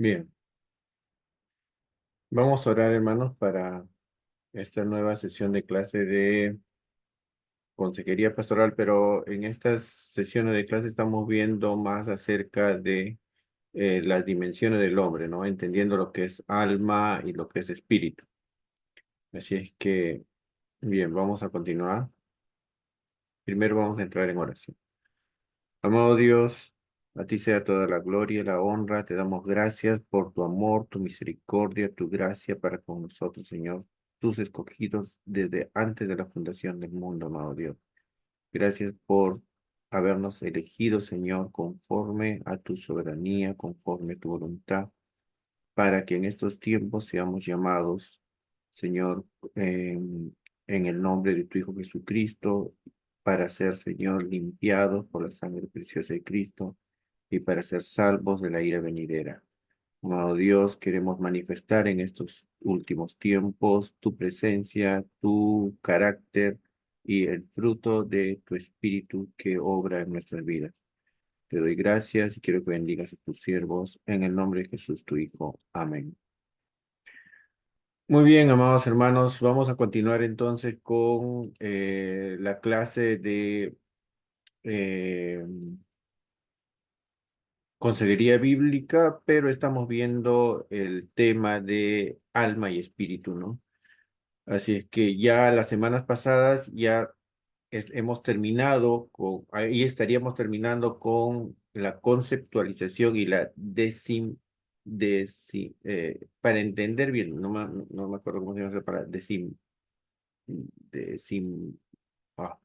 Bien, vamos a orar, hermanos, para esta nueva sesión de clase de consejería pastoral, pero en estas sesiones de clase estamos viendo más acerca de las dimensiones del hombre, ¿no? Entendiendo lo que es alma y lo que es espíritu. Así es que, bien, vamos a continuar. Primero vamos a entrar en oración. Amado Dios, a ti sea toda la gloria y la honra. Te damos gracias por tu amor, tu misericordia, tu gracia para con nosotros, Señor, tus escogidos desde antes de la fundación del mundo, amado Dios. Gracias por habernos elegido, Señor, conforme a tu soberanía, conforme a tu voluntad, para que en estos tiempos seamos llamados, Señor, en el nombre de tu Hijo Jesucristo, para ser, Señor, limpiados por la sangre preciosa de Cristo y para ser salvos de la ira venidera. Amado Dios, queremos manifestar en estos últimos tiempos tu presencia, tu carácter y el fruto de tu Espíritu que obra en nuestras vidas. Te doy gracias y quiero que bendigas a tus siervos en el nombre de Jesús, tu Hijo. Amén. Muy bien, amados hermanos, vamos a continuar entonces con la clase de eh, consejería bíblica, pero estamos viendo el tema de alma y espíritu, ¿no? Así es que ya las semanas pasadas ya hemos terminado con, ahí estaríamos terminando con la conceptualización y la para entender bien, no me acuerdo cómo se llama esa palabra, desim, ah,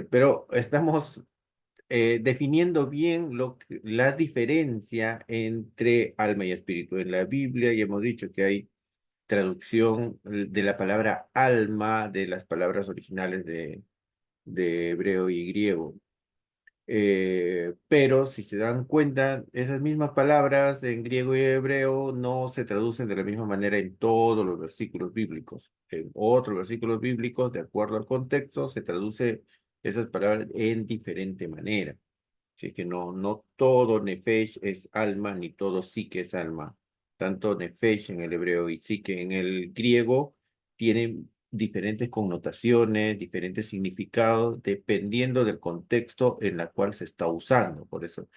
pero estamos definiendo bien la diferencia entre alma y espíritu. En la Biblia ya hemos dicho que hay traducción de la palabra alma de las palabras originales de hebreo y griego. Pero si se dan cuenta, esas mismas palabras en griego y hebreo no se traducen de la misma manera en todos los versículos bíblicos. En otros versículos bíblicos, de acuerdo al contexto, se traduce esas palabras en diferente manera. Así que no todo nefesh es alma, ni todo psique es alma. Tanto nefesh en el hebreo y psique en el griego tienen diferentes connotaciones, diferentes significados, dependiendo del contexto en el cual se está usando. Por eso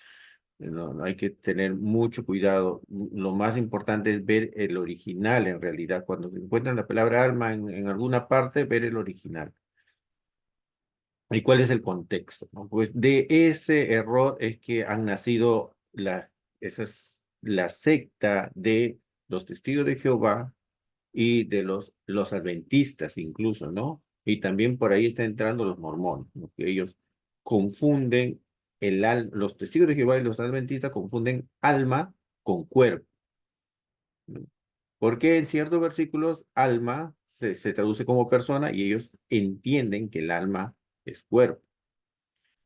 no hay que tener mucho cuidado. Lo más importante es ver el original en realidad. Cuando se encuentra la palabra alma en alguna parte, ver el original. ¿Y cuál es el contexto? ¿No? Pues de ese error es que han nacido la secta de los testigos de Jehová y de los adventistas incluso, ¿no? Y también por ahí están entrando los mormones, ¿no? Que ellos confunden los testigos de Jehová y los adventistas confunden alma con cuerpo, ¿no? Porque en ciertos versículos alma se traduce como persona y ellos entienden que el alma es cuerpo.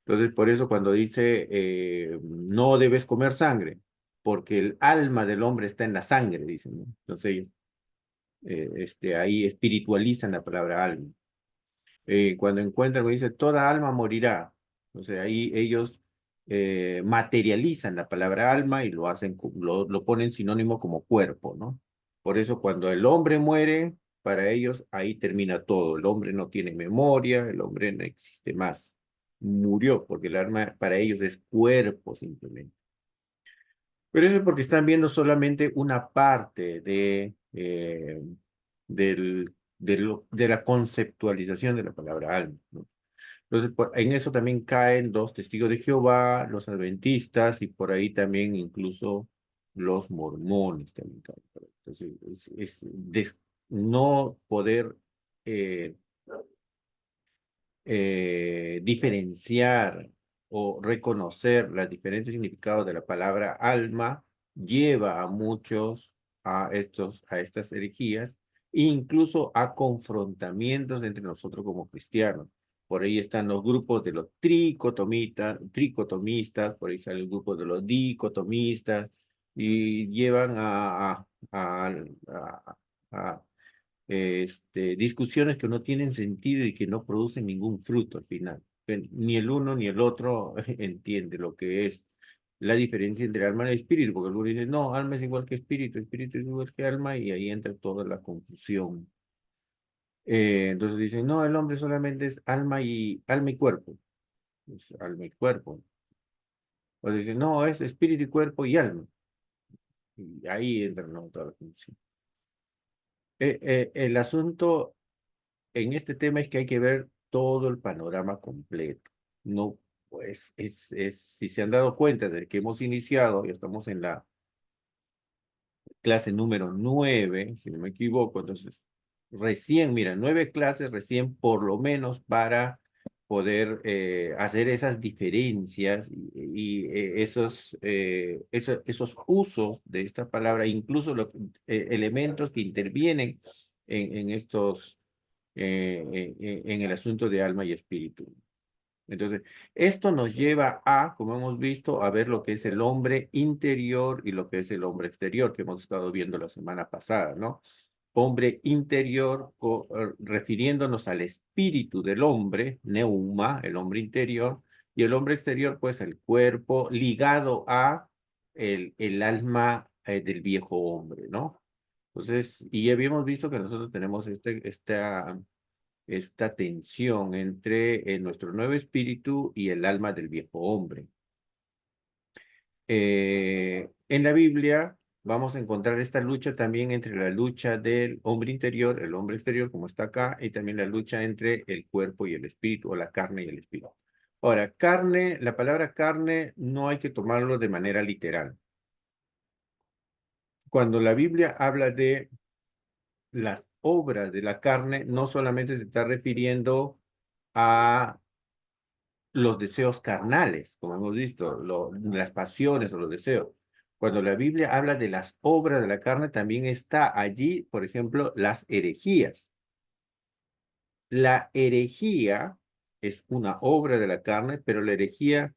Entonces, por eso cuando dice no debes comer sangre, porque el alma del hombre está en la sangre, dicen, ¿no? Entonces ellos ahí espiritualizan la palabra alma. Cuando encuentran, me dice, toda alma morirá. Entonces ahí ellos materializan la palabra alma y lo ponen sinónimo como cuerpo, ¿no? Por eso cuando el hombre muere, para ellos ahí termina todo. El hombre no tiene memoria, el hombre no existe más. Murió, porque el alma para ellos es cuerpo simplemente. Pero eso es porque están viendo solamente una parte de la conceptualización de la palabra alma, ¿no? Entonces, en eso también caen los testigos de Jehová, los adventistas y por ahí también incluso los mormones también caen. Entonces, no poder eh, diferenciar o reconocer los diferentes significados de la palabra alma lleva a muchos a estas herejías e incluso a confrontamientos entre nosotros como cristianos. Por ahí están los grupos de los tricotomistas, por ahí sale el grupo de los dicotomistas y llevan a discusiones que no tienen sentido y que no producen ningún fruto al final. Ni el uno ni el otro entiende lo que es la diferencia entre alma y espíritu, porque algunos dicen, no, alma es igual que espíritu, espíritu es igual que alma, y ahí entra toda la confusión. Entonces dicen, no, el hombre solamente es alma y cuerpo. Es alma y cuerpo. O dicen, no, es espíritu y cuerpo y alma. Y ahí entra, ¿no?, toda la confusión. El asunto en este tema es que hay que ver todo el panorama completo. No, pues, si se han dado cuenta de que hemos iniciado, ya estamos en la clase número 9, si no me equivoco, entonces recién, mira, 9 clases recién por lo menos para poder hacer esas diferencias esos usos de esta palabra, incluso elementos que intervienen en estos, en el asunto de alma y espíritu. Entonces, esto nos lleva a, como hemos visto, a ver lo que es el hombre interior y lo que es el hombre exterior, que hemos estado viendo la semana pasada, ¿no? Hombre interior, refiriéndonos al espíritu del hombre, neuma, el hombre interior, y el hombre exterior, pues el cuerpo ligado a el alma del viejo hombre, ¿no? Entonces, y habíamos visto que nosotros tenemos esta tensión entre nuestro nuevo espíritu y el alma del viejo hombre. En la Biblia vamos a encontrar esta lucha también entre la lucha del hombre interior, el hombre exterior, como está acá, y también la lucha entre el cuerpo y el espíritu, o la carne y el espíritu. Ahora, carne, la palabra carne no hay que tomarlo de manera literal. Cuando la Biblia habla de las obras de la carne, no solamente se está refiriendo a los deseos carnales, como hemos visto, las pasiones o los deseos. Cuando la Biblia habla de las obras de la carne, también está allí, por ejemplo, las herejías. La herejía es una obra de la carne, pero la herejía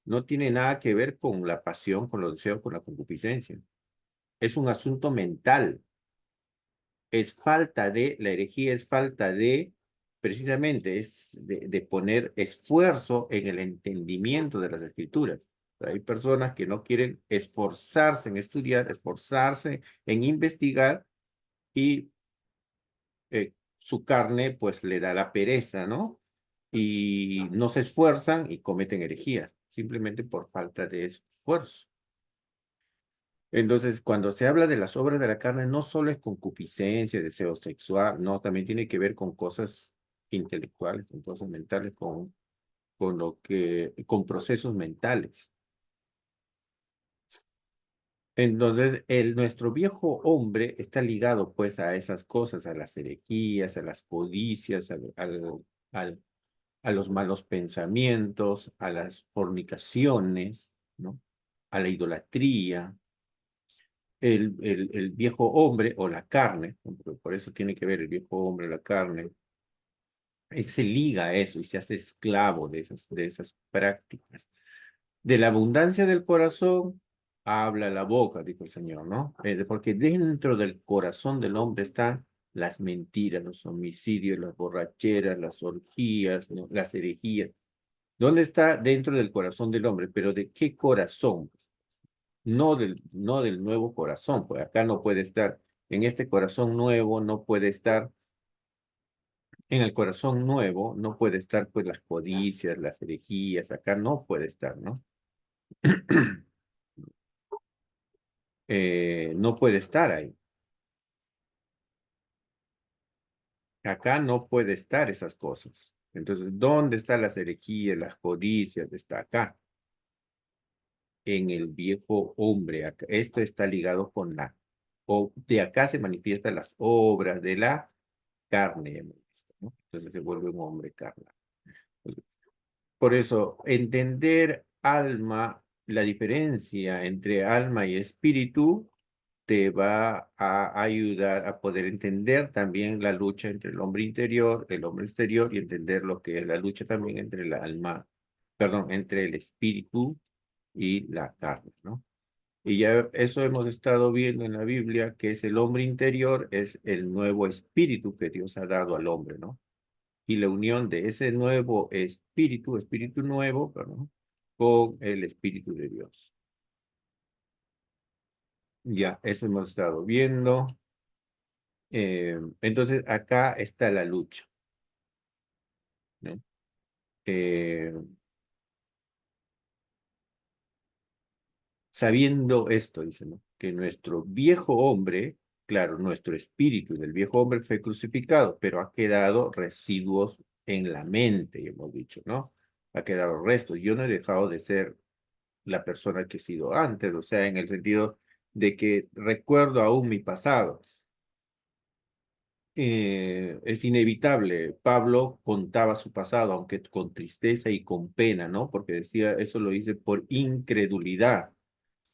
no tiene nada que ver con la pasión, con los deseos, con la concupiscencia. Es un asunto mental. La herejía es falta de, precisamente, es de poner esfuerzo en el entendimiento de las escrituras. Hay personas que no quieren esforzarse en estudiar, esforzarse en investigar y su carne pues le da la pereza, ¿no? Y no se esfuerzan y cometen herejías, simplemente por falta de esfuerzo. Entonces, cuando se habla de las obras de la carne, no solo es concupiscencia, deseo sexual, no, también tiene que ver con cosas intelectuales, con cosas mentales, con procesos mentales. Entonces, nuestro viejo hombre está ligado pues a esas cosas, a las herejías, a las codicias, al- a los malos pensamientos, a las fornicaciones, ¿no? A la idolatría. El viejo hombre o la carne, por eso tiene que ver el viejo hombre, la carne, se liga a eso y se hace esclavo de esas prácticas. De la abundancia del corazón habla la boca, dijo el Señor, ¿no? Porque dentro del corazón del hombre están las mentiras, los homicidios, las borracheras, las orgías, ¿no?, las herejías. ¿Dónde está dentro del corazón del hombre? Pero ¿de qué corazón? No del nuevo corazón, pues acá no puede estar, en este corazón nuevo no puede estar, en el corazón nuevo no puede estar pues las codicias, las herejías, acá no puede estar, ¿no? No puede estar ahí. Acá no puede estar esas cosas. Entonces, ¿dónde están las herejías, las codicias? Está acá, en el viejo hombre. Esto está ligado con o de acá se manifiestan las obras de la carne, hemos visto, ¿no? Entonces se vuelve un hombre carnal. Entonces, por eso, entender alma, la diferencia entre alma y espíritu, te va a ayudar a poder entender también la lucha entre el hombre interior, el hombre exterior, y entender lo que es la lucha también entre el alma, perdón, entre el espíritu y la carne, ¿no? Y ya eso hemos estado viendo en la Biblia, que es el hombre interior, es el nuevo espíritu que Dios ha dado al hombre, ¿no? Y la unión de ese nuevo espíritu nuevo, perdón, con el espíritu de Dios. Ya, eso hemos estado viendo. Entonces, acá está la lucha, ¿no? Eh, Sabiendo esto, dice, ¿no? Que nuestro viejo hombre, claro, nuestro espíritu del viejo hombre fue crucificado, pero ha quedado residuos en la mente, hemos dicho, ¿no? Ha quedado restos. Yo no he dejado de ser la persona que he sido antes, o sea, en el sentido de que recuerdo aún mi pasado. Es inevitable. Pablo contaba su pasado, aunque con tristeza y con pena, ¿no? Porque decía, eso lo hice por incredulidad,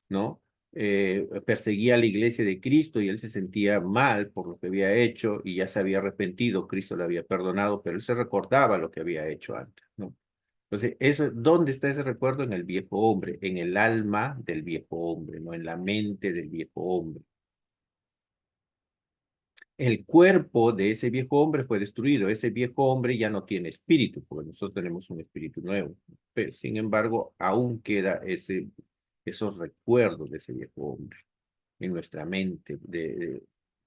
¿no? Perseguía a la iglesia de Cristo y él se sentía mal por lo que había hecho y ya se había arrepentido, Cristo le había perdonado, pero él se recordaba lo que había hecho antes, ¿no? Entonces, eso, ¿dónde está ese recuerdo? En el viejo hombre, en el alma del viejo hombre, no en la mente del viejo hombre. El cuerpo de ese viejo hombre fue destruido. Ese viejo hombre ya no tiene espíritu, porque nosotros tenemos un espíritu nuevo. Pero, sin embargo, aún queda esos recuerdos de ese viejo hombre en nuestra mente,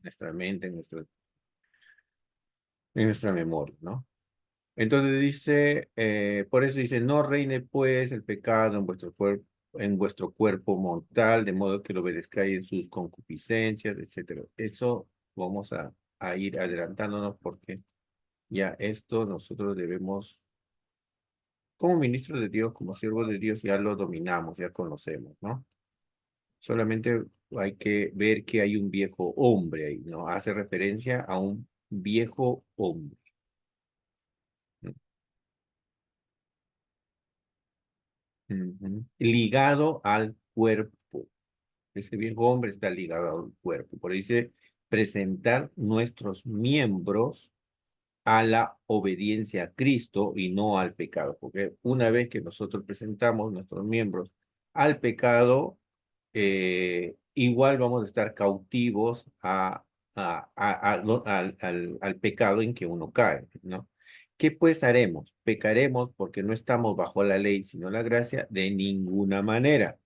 nuestra mente, en nuestra memoria, ¿no? Entonces dice, por eso dice, no reine pues el pecado en vuestro cuerpo mortal, de modo que lo obedezcáis en sus concupiscencias, etcétera. Eso vamos a ir adelantándonos porque ya esto nosotros debemos, como ministros de Dios, como siervos de Dios, ya lo dominamos, ya conocemos, ¿no? Solamente hay que ver que hay un viejo hombre ahí, ¿no? Hace referencia a un viejo hombre, ¿no? Ujú. Ligado al cuerpo. Ese viejo hombre está ligado al cuerpo. Por ahí dice, presentar nuestros miembros a la obediencia a Cristo y no al pecado, porque una vez que nosotros presentamos nuestros miembros al pecado, igual vamos a estar cautivos al pecado en que uno cae, ¿no? ¿Qué pues haremos? ¿Pecaremos porque no estamos bajo la ley, sino la gracia? De ninguna manera.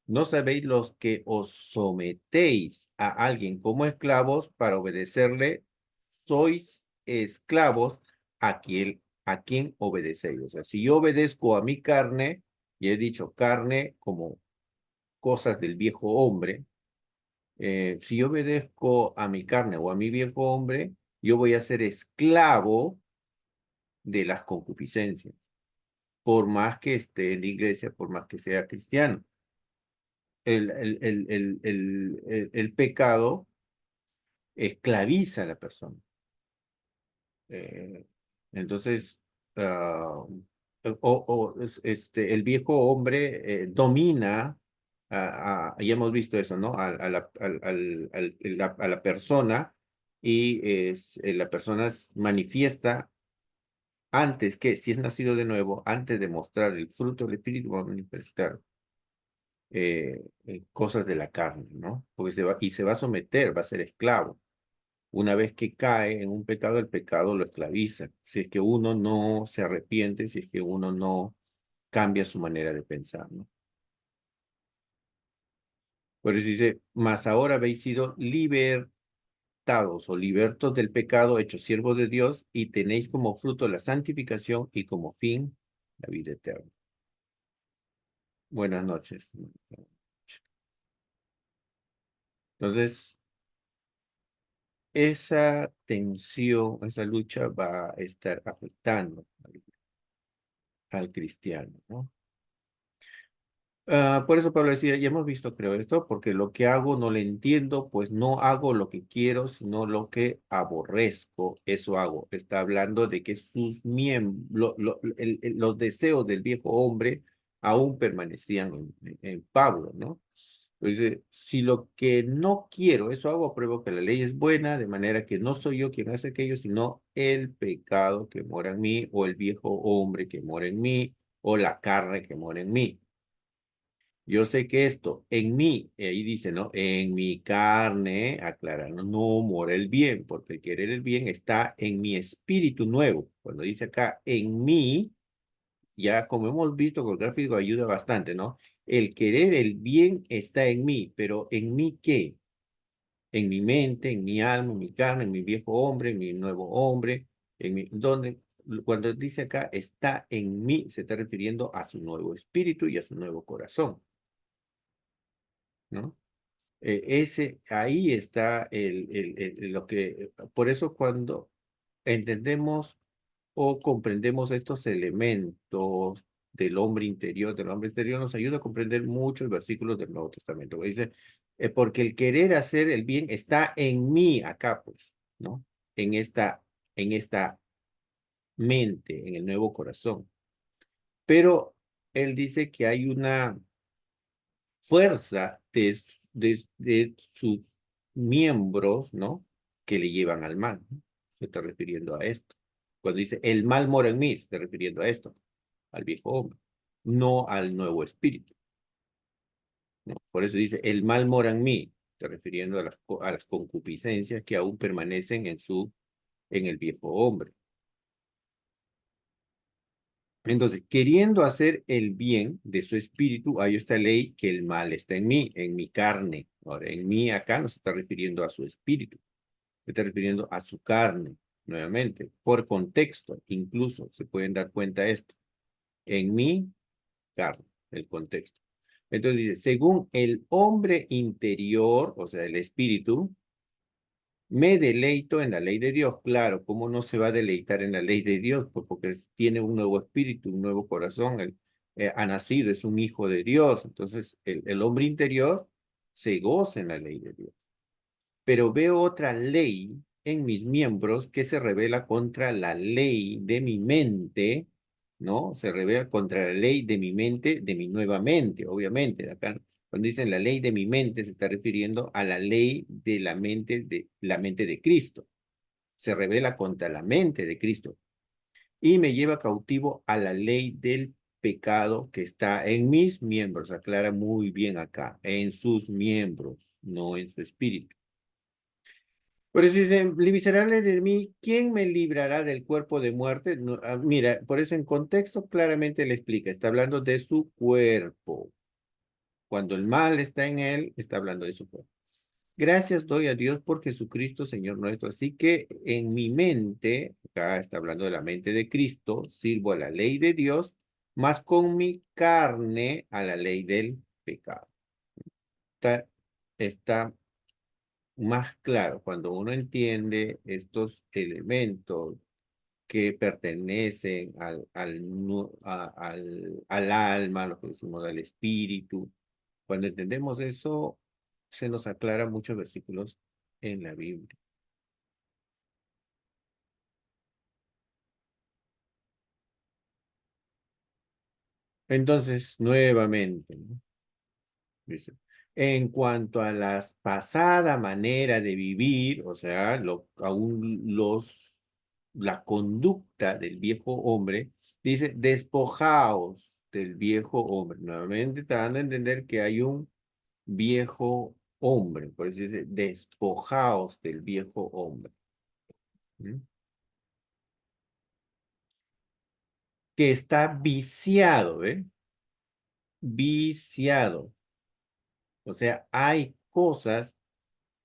¿No sabéis los que os sometéis a alguien como esclavos para obedecerle? Sois esclavos a quien obedecéis. O sea, si yo obedezco a mi carne, y he dicho carne como cosas del viejo hombre, si yo obedezco a mi carne o a mi viejo hombre, yo voy a ser esclavo de las concupiscencias, por más que esté en la iglesia, por más que sea cristiano. El pecado esclaviza a la persona. Eh, entonces, el viejo hombre domina, ya hemos visto eso, ¿no? A la persona y la persona manifiesta antes que, si es nacido de nuevo, antes de mostrar el fruto del Espíritu, va a manifestar cosas de la carne, ¿no? Porque se va a someter, va a ser esclavo. Una vez que cae en un pecado, el pecado lo esclaviza. Si es que uno no se arrepiente, si es que uno no cambia su manera de pensar, ¿no? Por eso dice, mas ahora habéis sido libertados o libertos del pecado, hechos siervos de Dios, y tenéis como fruto la santificación y como fin la vida eterna. Buenas noches. Entonces, esa tensión, esa lucha va a estar afectando al cristiano, ¿no? Por eso Pablo decía, ya hemos visto, creo, esto, porque lo que hago no lo entiendo, pues no hago lo que quiero, sino lo que aborrezco, eso hago. Está hablando de que sus miembros, los deseos del viejo hombre aún permanecían en Pablo, ¿no? Entonces, si lo que no quiero, eso hago, pruebo que la ley es buena, de manera que no soy yo quien hace aquello, sino el pecado que mora en mí, o el viejo hombre que mora en mí, o la carne que mora en mí. Yo sé que esto en mí, ahí dice, ¿no? En mi carne, aclarando, no mora el bien, porque el querer el bien está en mi espíritu nuevo. Cuando dice acá en mí, ya como hemos visto con el gráfico ayuda bastante, ¿no? el querer el bien está en mí, pero ¿en mí qué? En mi mente, en mi alma, en mi carne, en mi viejo hombre, en mi nuevo hombre, donde cuando dice acá está en mí, se está refiriendo a su nuevo espíritu y a su nuevo corazón, ¿no? Ahí está lo que, por eso cuando entendemos o comprendemos estos elementos del hombre interior, nos ayuda a comprender muchos versículos del Nuevo Testamento. Dice, porque el querer hacer el bien está en mí acá, pues, ¿no? En esta mente, en el nuevo corazón. Pero él dice que hay una fuerza de sus miembros, ¿no? Que le llevan al mal, ¿no? Se está refiriendo a esto. Cuando dice, el mal mora en mí, se está refiriendo a esto, al viejo hombre, no al nuevo espíritu, ¿no? Por eso dice, el mal mora en mí, se está refiriendo a las concupiscencias que aún permanecen en el viejo hombre. Entonces, queriendo hacer el bien de su espíritu, hay esta ley que el mal está en mi carne. Ahora, en mí acá no se está refiriendo a su espíritu, se está refiriendo a su carne, nuevamente, por contexto, incluso se pueden dar cuenta de esto. En mi carne, el contexto. Entonces dice, según el hombre interior, o sea, el espíritu, me deleito en la ley de Dios. Claro, ¿cómo no se va a deleitar en la ley de Dios? Pues porque tiene un nuevo espíritu, un nuevo corazón. Él ha nacido, es un hijo de Dios. Entonces, el hombre interior se goza en la ley de Dios. Pero veo otra ley en mis miembros que se revela contra la ley de mi mente, ¿no? Se revela contra la ley de mi mente, de mi nueva mente, obviamente. Acá, cuando dicen la ley de mi mente, se está refiriendo a la ley de la mente de Cristo. Se revela contra la mente de Cristo y me lleva cautivo a la ley del pecado que está en mis miembros. Aclara muy bien acá, en sus miembros, no en su espíritu. Por eso dice, miserable de mí, ¿quién me librará del cuerpo de muerte? Mira, por eso en contexto claramente le explica, está hablando de su cuerpo. Cuando el mal está en él, está hablando de su cuerpo. Gracias doy a Dios por Jesucristo, Señor nuestro. Así que en mi mente, acá está hablando de la mente de Cristo, sirvo a la ley de Dios, más con mi carne a la ley del pecado. Está más claro cuando uno entiende estos elementos que pertenecen al alma, lo que decimos al espíritu. Cuando entendemos eso, se nos aclaran muchos versículos en la Biblia. Entonces, nuevamente, ¿no? Dice, en cuanto a la pasada manera de vivir, o sea, aún la conducta del viejo hombre, dice, despojaos del viejo hombre. Nuevamente está dando a entender que hay un viejo hombre, por eso dice, despojaos del viejo hombre. ¿Mm? Que está viciado, ¿eh? Viciado. O sea, hay cosas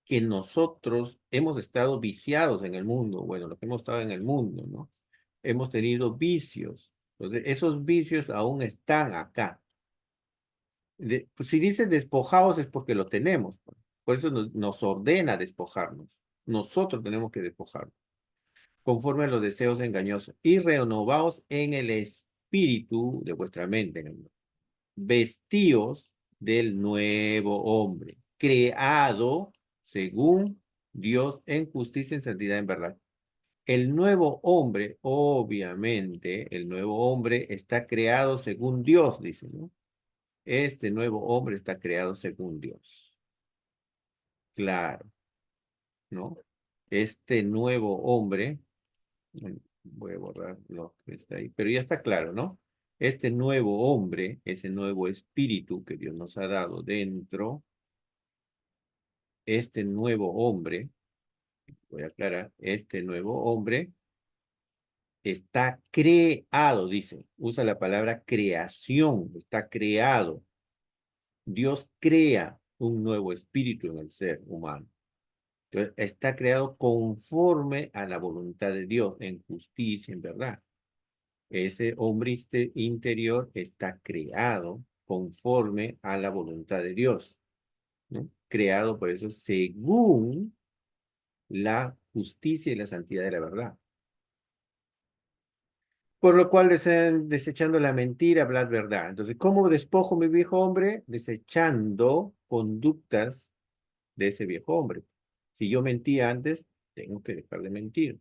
que nosotros hemos estado viciados en el mundo, bueno, lo que hemos estado en el mundo, ¿no? Hemos tenido vicios. Entonces, esos vicios aún están acá. Pues, si dice despojados es porque lo tenemos, pues. Por eso nos ordena despojarnos. Nosotros tenemos que despojarnos, conforme a los deseos engañosos, y renovaos en el espíritu de vuestra mente, vestíos del nuevo hombre, creado según Dios en justicia, en santidad, en verdad. El nuevo hombre, obviamente, el nuevo hombre está creado según Dios, dice, ¿no? Este nuevo hombre está creado según Dios. Claro, ¿no? Este nuevo hombre, voy a borrar lo que está ahí, pero ya está claro, ¿no? Este nuevo hombre, ese nuevo espíritu que Dios nos ha dado dentro, este nuevo hombre, voy a aclarar, este nuevo hombre está creado, dice, usa la palabra creación, está creado. Dios crea un nuevo espíritu en el ser humano. Entonces, está creado conforme a la voluntad de Dios, en justicia, en verdad. Ese hombre interior está creado conforme a la voluntad de Dios, ¿no? Creado por eso según la justicia y la santidad de la verdad. Por lo cual desean, desechando la mentira, hablar verdad. Entonces, ¿cómo despojo mi viejo hombre? Desechando conductas de ese viejo hombre. Si yo mentía antes, tengo que dejar de mentir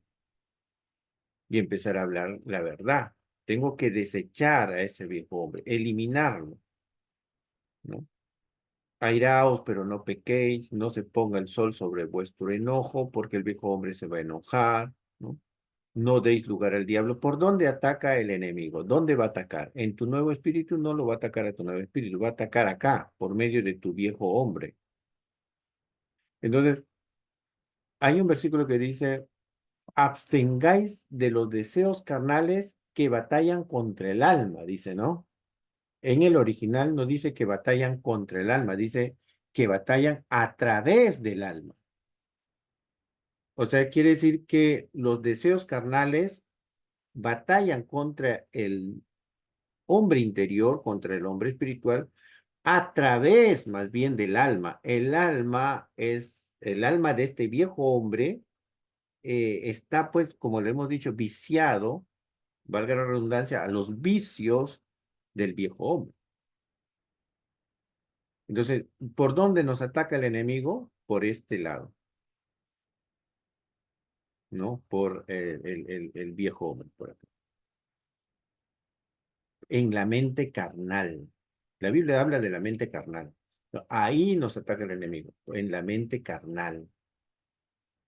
y empezar a hablar la verdad. Tengo que desechar a ese viejo hombre, eliminarlo, ¿no? Airaos, pero no pequéis, no se ponga el sol sobre vuestro enojo, porque el viejo hombre se va a enojar, ¿no? No deis lugar al diablo. ¿Por dónde ataca el enemigo? ¿Dónde va a atacar? En tu nuevo espíritu no lo va a atacar a tu nuevo espíritu, va a atacar acá, por medio de tu viejo hombre. Entonces, hay un versículo que dice, abstengáis de los deseos carnales que batallan contra el alma, dice, ¿no? En el original no dice que batallan contra el alma, dice que batallan a través del alma. O sea, quiere decir que los deseos carnales batallan contra el hombre interior, contra el hombre espiritual, a través más bien del alma. El alma es, el alma de este viejo hombre está pues, como le hemos dicho, viciado, valga la redundancia, a los vicios del viejo hombre. Entonces, ¿por dónde nos ataca el enemigo? Por este lado, ¿no? Por el viejo hombre, por acá. En la mente carnal. La Biblia habla de la mente carnal. No, ahí nos ataca el enemigo, en la mente carnal.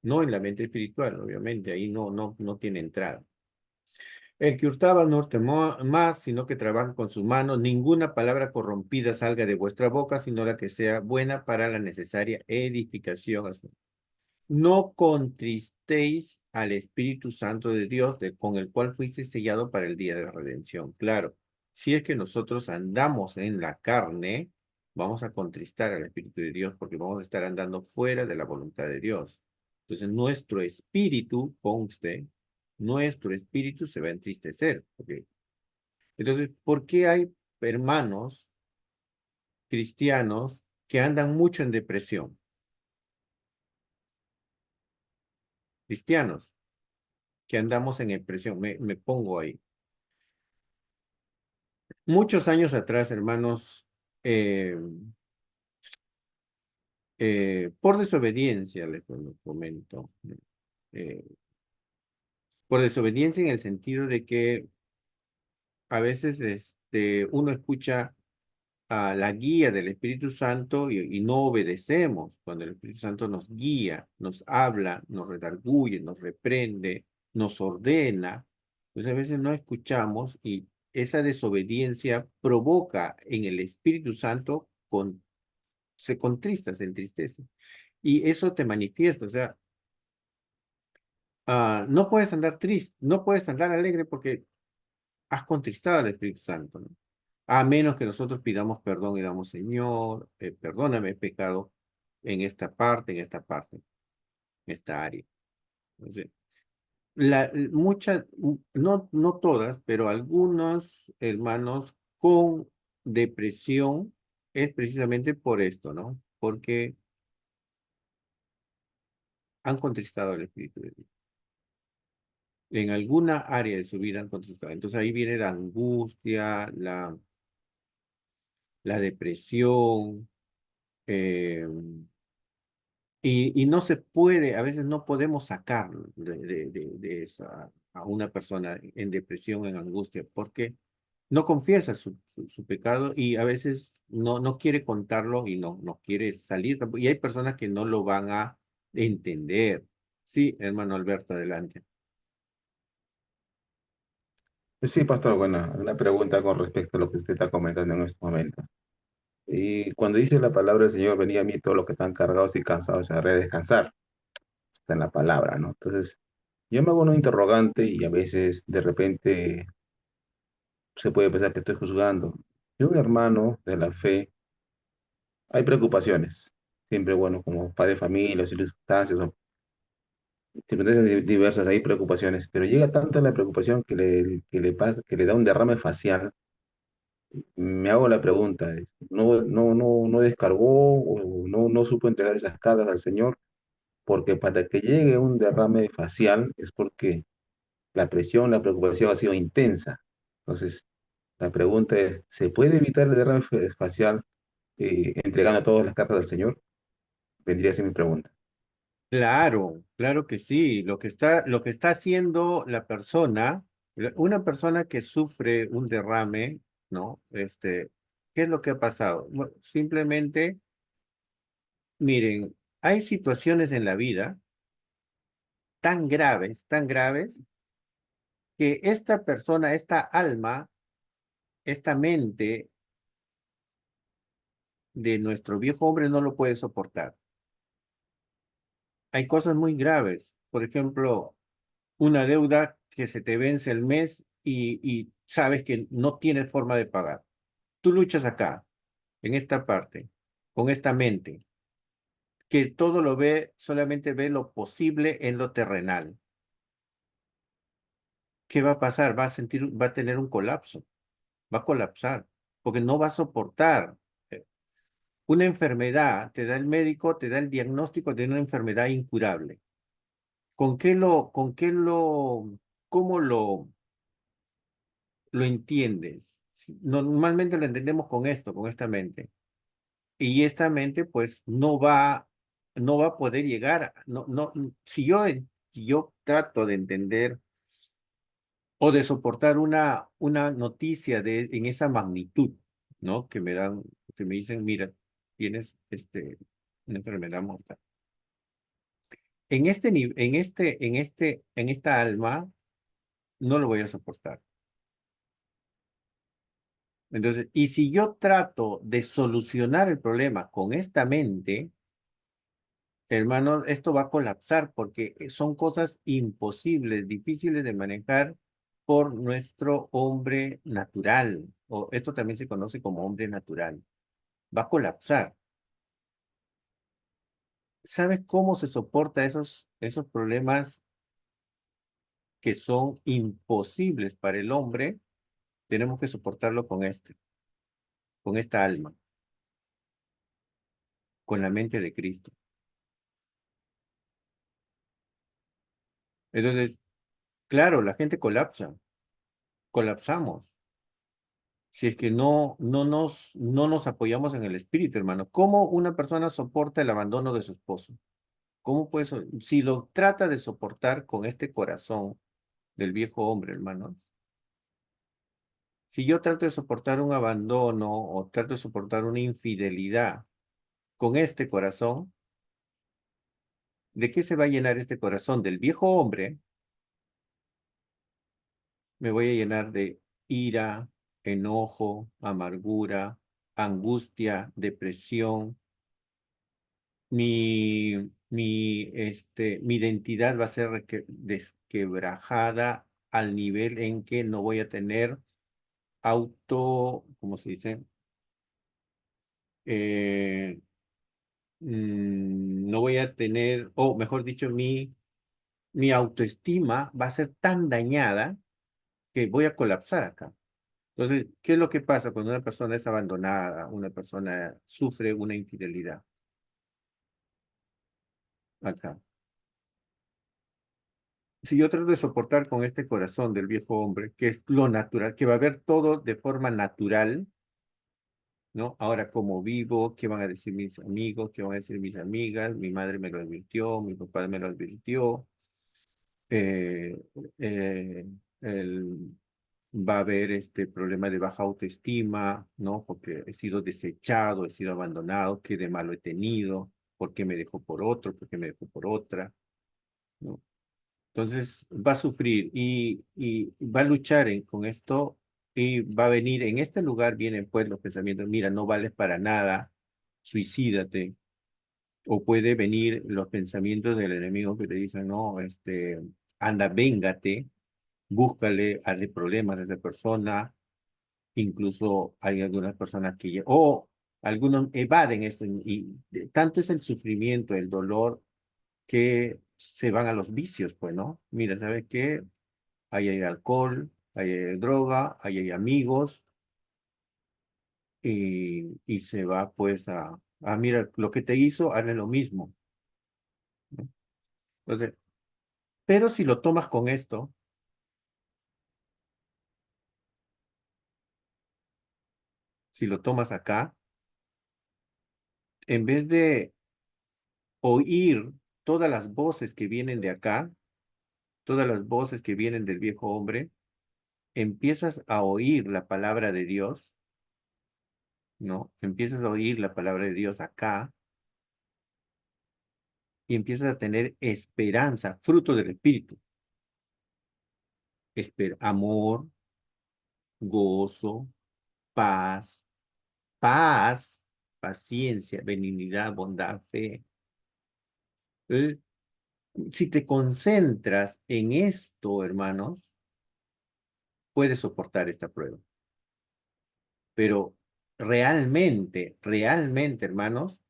No en la mente espiritual, obviamente, ahí no tiene entrada. El que hurtaba no hurte más, sino que trabaja con sus manos. Ninguna palabra corrompida salga de vuestra boca, sino la que sea buena para la necesaria edificación. No contristéis al Espíritu Santo de Dios, con el cual fuiste sellado para el día de la redención. Claro, si es que nosotros andamos en la carne, vamos a contristar al Espíritu de Dios porque vamos a estar andando fuera de la voluntad de Dios. Entonces, nuestro espíritu, conste, nuestro espíritu se va a entristecer. ¿Ok? Entonces, ¿por qué hay hermanos cristianos que andan mucho en depresión? Cristianos que andamos en depresión, me pongo ahí. Muchos años atrás, hermanos, eh, por desobediencia, les comento, eh, por desobediencia en el sentido de que a veces uno escucha a la guía del Espíritu Santo y no obedecemos cuando el Espíritu Santo nos guía, nos habla, nos redarguye, nos reprende, nos ordena. Pues a veces no escuchamos y esa desobediencia provoca en el Espíritu Santo se contrista, se entristece. Y eso te manifiesta, o sea, no puedes andar triste, no puedes andar alegre porque has contristado al Espíritu Santo, ¿no? A menos que nosotros pidamos perdón y damos, Señor, perdóname, he pecado en esta área. Entonces, no todas, pero algunos hermanos con depresión es precisamente por esto, ¿no? Porque han contristado al Espíritu de Dios. En alguna área de su vida han contristado. Entonces ahí viene la angustia, la depresión, eh, y no se puede, a veces no podemos sacar de esa a una persona en depresión, en angustia, porque no confiesa su pecado y a veces no quiere contarlo y no quiere salir. Y hay personas que no lo van a entender. Sí, hermano Alberto, adelante. Sí, pastor, bueno, una pregunta con respecto a lo que usted está comentando en estos momentos. Y cuando dice la palabra del Señor, venía a mí todos los que están cargados y cansados, y haré descansar. Está en la palabra, ¿no? Entonces, yo me hago una interrogante y a veces de repente se puede pensar que estoy juzgando. Y un hermano de la fe hay preocupaciones. Siempre, bueno, como padre de familia, circunstancias, o circunstancias diversas, hay preocupaciones, pero llega tanto la preocupación que le pasa, que le da un derrame facial. Me hago la pregunta, ¿no descargó o no supo entregar esas cargas al Señor? Porque para que llegue un derrame facial es porque la presión, la preocupación ha sido intensa. Entonces, la pregunta es, ¿se puede evitar el derrame facial entregando todas las cartas al Señor? Vendría a ser mi pregunta. Claro, claro que sí. Lo que está haciendo la persona, una persona que sufre un derrame, ¿no? ¿Qué es lo que ha pasado? Bueno, simplemente, miren, hay situaciones en la vida tan graves, que esta persona, esta alma, esta mente de nuestro viejo hombre no lo puede soportar. Hay cosas muy graves. Por ejemplo, una deuda que se te vence el mes y sabes que no tienes forma de pagar. Tú luchas acá, en esta parte, con esta mente, que todo lo ve, solamente ve lo posible en lo terrenal. ¿Qué va a pasar? Va a tener un colapso, va a colapsar, porque no va a soportar. eh, Una enfermedad, te da el médico, te da el diagnóstico de una enfermedad incurable. ¿Cómo lo entiendes? Normalmente lo entendemos con esto, con esta mente. Y esta mente, pues, no va a poder llegar, si yo trato de entender o de soportar una noticia en esa magnitud, ¿no? Que me dicen, mira, tienes una enfermedad mortal. En esta alma, no lo voy a soportar. Entonces, y si yo trato de solucionar el problema con esta mente, hermano, esto va a colapsar porque son cosas imposibles, difíciles de manejar por nuestro hombre natural, o esto también se conoce como hombre natural. Va a colapsar. ¿Sabes cómo se soporta esos problemas que son imposibles para el hombre? Tenemos que soportarlo con esta alma, con la mente de Cristo. Entonces, claro, la gente colapsamos. Si es que no nos apoyamos en el espíritu, hermano. ¿Cómo una persona soporta el abandono de su esposo? ¿Cómo puede si lo trata de soportar con este corazón del viejo hombre, hermanos? Si yo trato de soportar un abandono o trato de soportar una infidelidad con este corazón, ¿de qué se va a llenar este corazón del viejo hombre? Me voy a llenar de ira, enojo, amargura, angustia, depresión. Mi identidad va a ser desquebrajada al nivel en que no voy a tener ¿cómo se dice? Eh, no voy a tener, o mejor dicho, mi autoestima va a ser tan dañada que voy a colapsar acá. Entonces, ¿qué es lo que pasa cuando una persona es abandonada, una persona sufre una infidelidad acá? Si yo trato de soportar con este corazón del viejo hombre, que es lo natural, que va a ver todo de forma natural, ¿no? Ahora, cómo vivo, qué van a decir mis amigos, qué van a decir mis amigas, mi madre me lo advirtió, mi papá me lo advirtió, eh, eh, el- va a haber este problema de baja autoestima, ¿no? Porque he sido desechado, he sido abandonado, qué de malo he tenido, por qué me dejó por otro, por qué me dejó por otra, ¿no? Entonces va a sufrir y va a luchar con esto y va a venir, en este lugar vienen pues los pensamientos, mira, no vales para nada, suicídate. O puede venir los pensamientos del enemigo que te dicen, no, anda, véngate, búscale, hazle problemas a esa persona. Incluso hay algunas personas que, o Algunos evaden esto y tanto es el sufrimiento, el dolor, que se van a los vicios, pues, ¿no? Mira, ¿sabes qué? Ahí hay alcohol, ahí hay droga, ahí hay amigos y se va pues mira, lo que te hizo, hazle lo mismo, ¿no? Entonces, pero si lo tomas con esto, si lo tomas acá, en vez de oír todas las voces que vienen de acá, todas las voces que vienen del viejo hombre, empiezas a oír la palabra de Dios, ¿no? Empiezas a oír la palabra de Dios acá y empiezas a tener esperanza, fruto del Espíritu, amor, gozo, paz, paz, paciencia, benignidad, bondad, fe. Entonces, si te concentras en esto, hermanos, puedes soportar esta prueba. Pero realmente, hermanos,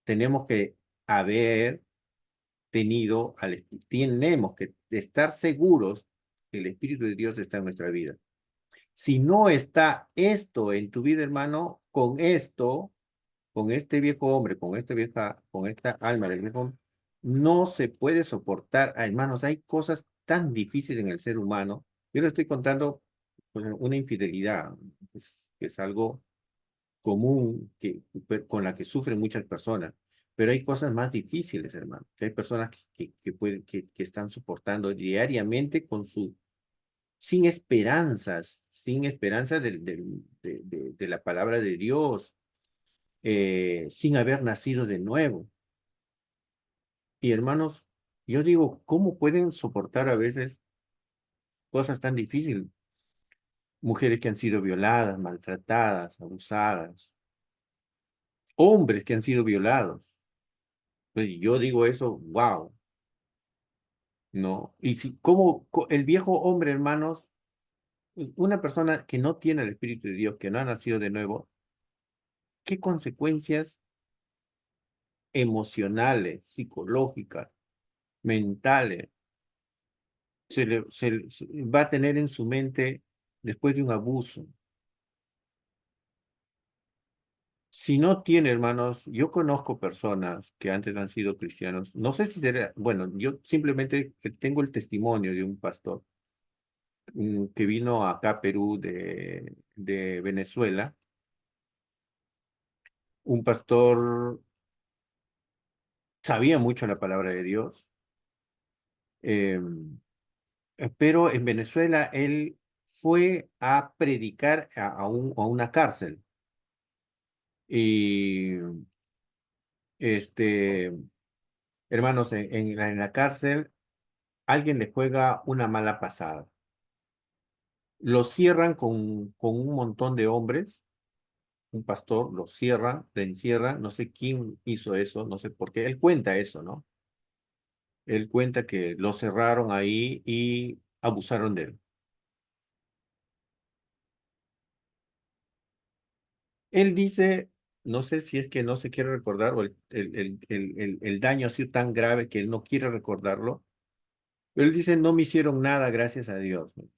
tenemos que haber tenemos que estar seguros que el Espíritu de Dios está en nuestra vida. Si no está esto en tu vida, hermano, con este viejo hombre, con esta alma del viejo hombre, no se puede soportar. Hermanos, hay cosas tan difíciles en el ser humano. Yo le estoy contando pues, una infidelidad, que es algo común con la que sufren muchas personas. Pero hay cosas más difíciles, hermano. Que hay personas que están soportando diariamente sin esperanza de la palabra de Dios, sin haber nacido de nuevo. Y hermanos, yo digo, ¿cómo pueden soportar a veces cosas tan difíciles? Mujeres que han sido violadas, maltratadas, abusadas, hombres que han sido violados. Pues yo digo eso, wow, ¿no? Y si, como el viejo hombre, hermanos, una persona que no tiene el Espíritu de Dios, que no ha nacido de nuevo, ¿qué consecuencias emocionales, psicológicas, mentales va a tener en su mente después de un abuso? Si no tiene, hermanos, yo conozco personas que antes han sido cristianos, no sé si será, bueno, yo simplemente tengo el testimonio de un pastor que vino acá a Perú de Venezuela, un pastor sabía mucho la palabra de Dios, eh, pero en Venezuela él fue a predicar a una cárcel. Y este, hermanos, en la cárcel alguien le juega una mala pasada. Lo cierran con un montón de hombres, un pastor, lo cierra, le encierran, no sé quién hizo eso, no sé por qué. Él cuenta eso, ¿no? Él cuenta que lo cerraron ahí y abusaron de él. Él dice, no sé si es que no se quiere recordar o el daño ha sido tan grave que él no quiere recordarlo. Pero él dice, no me hicieron nada, gracias a Dios, ¿no?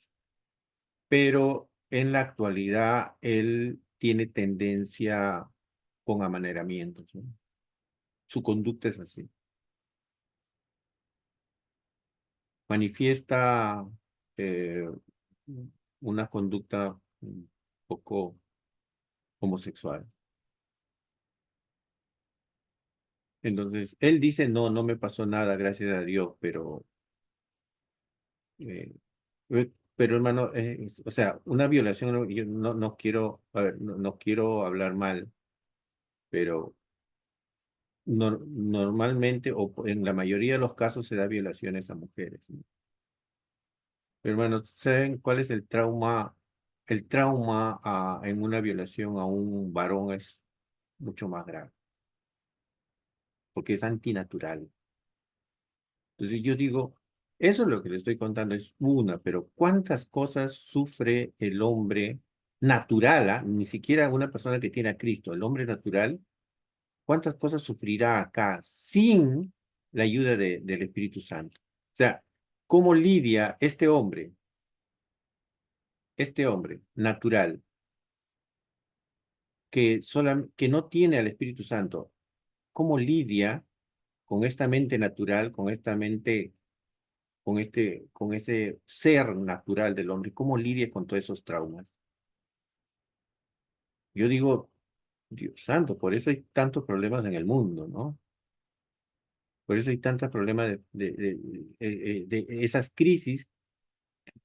Pero en la actualidad él tiene tendencia con amaneramientos, ¿no? Su conducta es así. Manifiesta eh, una conducta un poco homosexual. Entonces, él dice, no, no me pasó nada, gracias a Dios, eh, pero hermano, o sea, una violación, yo no quiero, a ver, no quiero hablar mal, pero normalmente, en la mayoría de los casos, se da violaciones a mujeres, ¿no? Pero, hermano, ¿saben cuál es el trauma? El trauma en una violación a un varón es mucho más grave, porque es antinatural. Entonces yo digo, eso es lo que le estoy contando, es una, pero ¿cuántas cosas sufre el hombre natural, ¿ah? Ni siquiera una persona que tiene a Cristo, el hombre natural, ¿cuántas cosas sufrirá acá sin la ayuda del Espíritu Santo? O sea, ¿cómo lidia este hombre natural, que no tiene al Espíritu Santo? ¿Cómo lidia con esta mente natural, con esta mente, con ese ser natural del hombre? ¿Cómo lidia con todos esos traumas? Yo digo, Dios santo, por eso hay tantos problemas en el mundo, ¿no? Por eso hay tantos problemas de esas crisis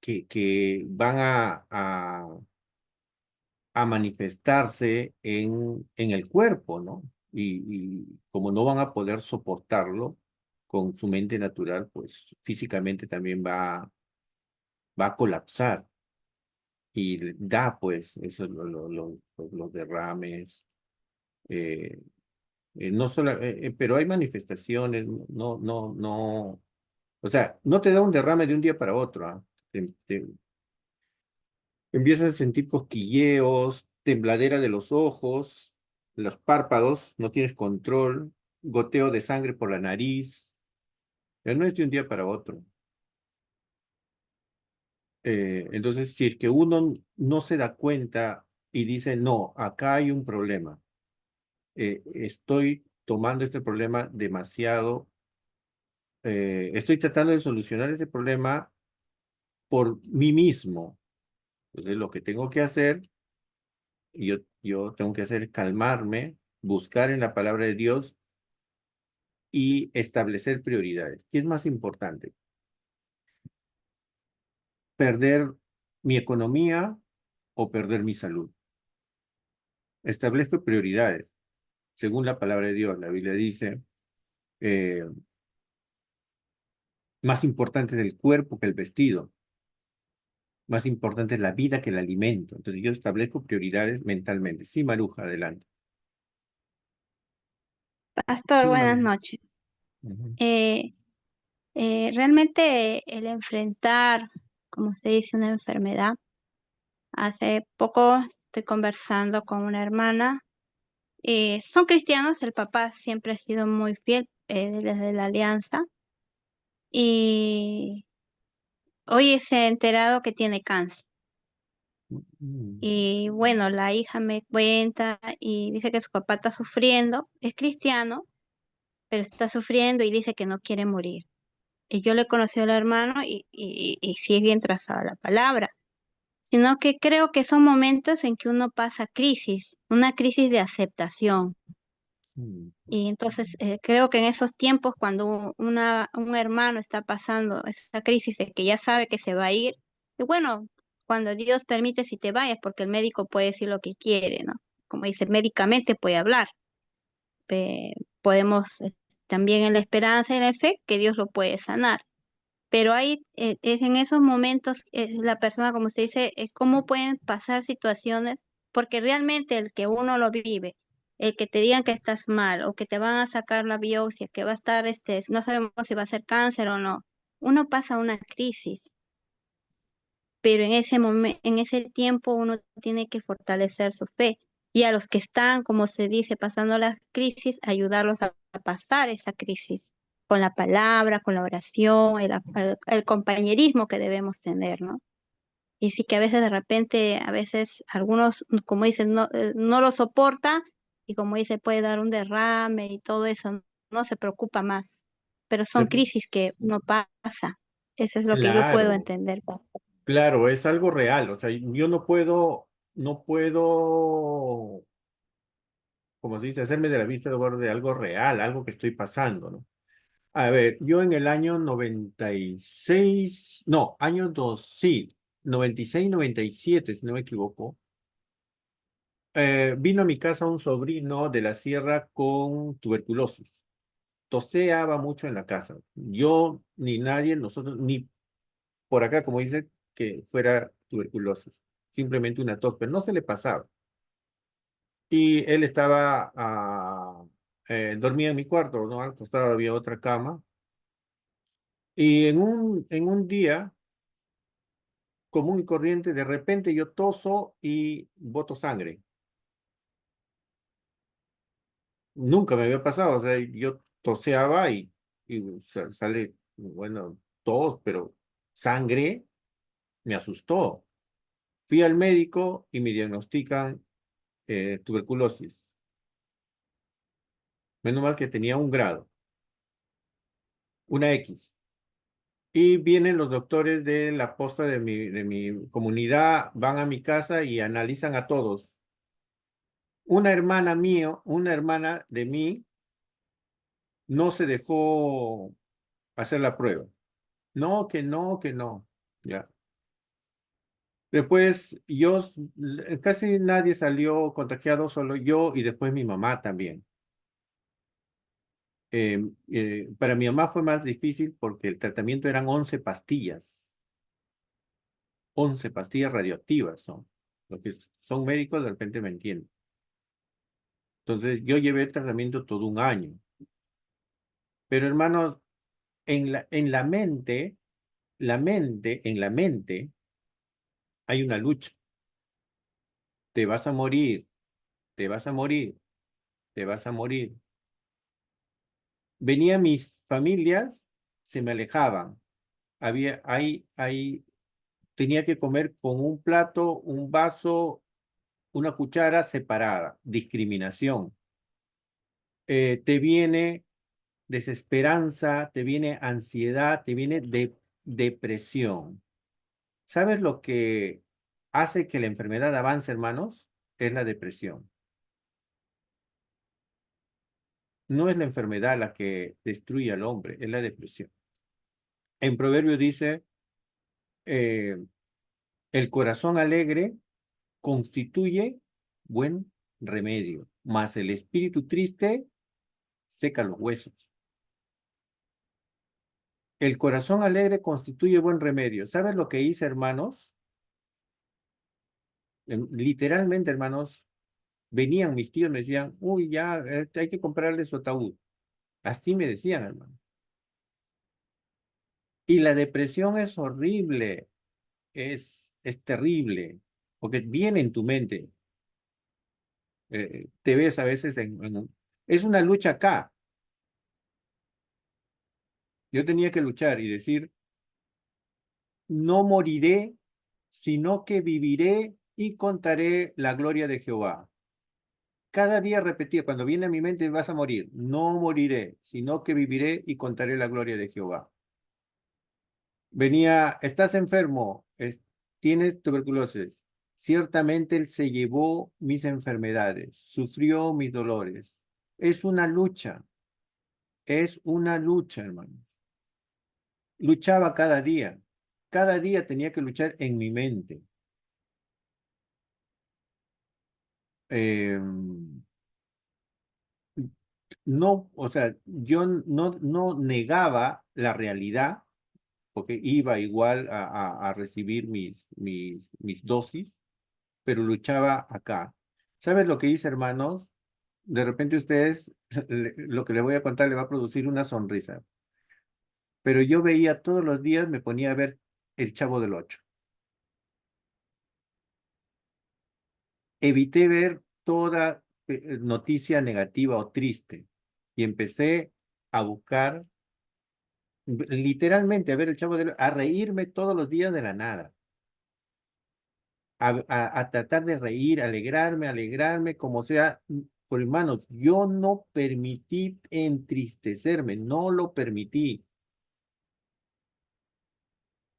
que van a manifestarse en el cuerpo, ¿no? Y como no van a poder soportarlo con su mente natural, pues físicamente también va a colapsar y da, pues, eso es los derrames, eh, no solo, pero hay manifestaciones, o sea, no te da un derrame de un día para otro, ¿ah? Empiezas a sentir cosquilleos, tembladera de los ojos, los párpados, no tienes control, goteo de sangre por la nariz, pero no es de un día para otro. Entonces, si es que uno no se da cuenta y dice, no, acá hay un problema, estoy tomando este problema demasiado, estoy tratando de solucionar este problema por mí mismo. Entonces, lo que tengo que hacer, yo tengo que hacer es calmarme, buscar en la palabra de Dios y establecer prioridades. ¿Qué es más importante? ¿Perder mi economía o perder mi salud? Establezco prioridades. Según la palabra de Dios, la Biblia dice, eh, más importante es el cuerpo que el vestido, más importante es la vida que el alimento. Entonces yo establezco prioridades mentalmente. Sí, Maruja, adelante. Pastor, Sí, buenas Maruja. noches. Ujú. Eh, Realmente el enfrentar, como se dice, una enfermedad, hace poco estoy conversando con una hermana, son cristianos, el papá siempre ha sido muy fiel desde la alianza y hoy se ha enterado que tiene cáncer. Mm, Y bueno, la hija me cuenta y dice que su papá está sufriendo, es cristiano, pero está sufriendo y dice que no quiere morir. Y yo le conocí al hermano y sí es bien trazada la palabra, sino que creo que son momentos en que uno pasa crisis, una crisis de aceptación. mm, Y entonces creo que en esos tiempos, cuando un hermano está pasando esa crisis de que ya sabe que se va a ir, y bueno, cuando Dios permite si te vayas, porque el médico puede decir lo que quiere, ¿no? Como dice, médicamente puede hablar. Podemos también en la esperanza y la fe que Dios lo puede sanar. Pero ahí es en esos momentos, la persona, como se dice, es cómo pueden pasar situaciones, porque realmente el que uno lo vive, el que te digan que estás mal o que te van a sacar la biopsia, que va a estar, no sabemos si va a ser cáncer o no, uno pasa una crisis, pero en ese momento, en ese tiempo uno tiene que fortalecer su fe y a los que están, como se dice, pasando la crisis, ayudarlos a pasar esa crisis con la palabra, con la oración, el compañerismo que debemos tener, ¿no? Y sí que a veces de repente, a veces algunos, como dicen, no lo soporta y como dice, puede dar un derrame y todo eso, no se preocupa más, pero son se- crisis que uno pasa. Eso es lo que yo puedo Claro, entender. claro, es algo real. O sea, yo no puedo, como se dice, hacerme de la vista de algo real, algo que estoy pasando, ¿no? A ver, yo en el año 96, no, año 2, sí, 96, 97, si no me equivoco, vino a mi casa un sobrino de la sierra con tuberculosis. Toseaba mucho en la casa. Yo ni nadie, nosotros, ni por acá, como dice, que fuera tuberculosis. Simplemente una tos, pero no se le pasaba. Y él estaba, dormía en mi cuarto, ¿no? Al costado había otra cama. Y en un día común y corriente, de repente yo toso y boto sangre. Nunca me había pasado, o sea, yo toseaba y sale, bueno, tos, pero sangre me asustó. Fui al médico y me diagnostican tuberculosis. Menos mal que tenía un grado, una X. Y vienen los doctores de la posta de mi comunidad, van a mi casa y analizan a todos. Una hermana de mí, no se dejó hacer la prueba. No, que no, que no. Ya. Después casi nadie salió contagiado, solo yo y después mi mamá también. Para mi mamá fue más difícil porque el tratamiento eran 11 pastillas. 11 pastillas radioactivas son. Los que son médicos de repente me entienden. Entonces yo llevé el tratamiento todo un año. Pero hermanos, en la mente hay una lucha. Te vas a morir, te vas a morir, te vas a morir. Venían mis familias, se me alejaban. Tenía que comer con un plato, un vaso, una cuchara separada. Discriminación. Te viene desesperanza, te viene ansiedad, te viene depresión. ¿Sabes lo que hace que la enfermedad avance, hermanos? Es la depresión. No es la enfermedad la que destruye al hombre, es la depresión. En Proverbio dice, eh, el corazón alegre constituye buen remedio, mas el espíritu triste seca los huesos. El corazón alegre constituye buen remedio. ¿Sabes lo que hice, hermanos? Literalmente, hermanos, venían mis tíos, me decían, uy, ya, hay que comprarle su ataúd. Así me decían, hermano. Y la depresión es horrible, es terrible, porque viene en tu mente. Te ves a veces es una lucha acá. Yo tenía que luchar y decir, no moriré, sino que viviré y contaré la gloria de Jehová. Cada día repetía, cuando viene a mi mente, vas a morir. No moriré, sino que viviré y contaré la gloria de Jehová. Venía, estás enfermo, tienes tuberculosis. Ciertamente Él se llevó mis enfermedades, sufrió mis dolores. Es una lucha, hermanos. Luchaba cada día tenía que luchar en mi mente. Eh, no, o sea, yo no negaba la realidad, porque iba igual a recibir mis dosis, pero luchaba acá. ¿Sabes lo que hice, hermanos? De repente ustedes, lo que les voy a contar le va a producir una sonrisa, pero yo veía todos los días, me ponía a ver El Chavo del Ocho. Evité ver toda noticia negativa o triste y empecé a buscar, literalmente, a ver El Chavo del Ocho, a reírme todos los días de la nada. A tratar de reír, alegrarme, como sea. Por hermanos, yo no permití entristecerme, no lo permití,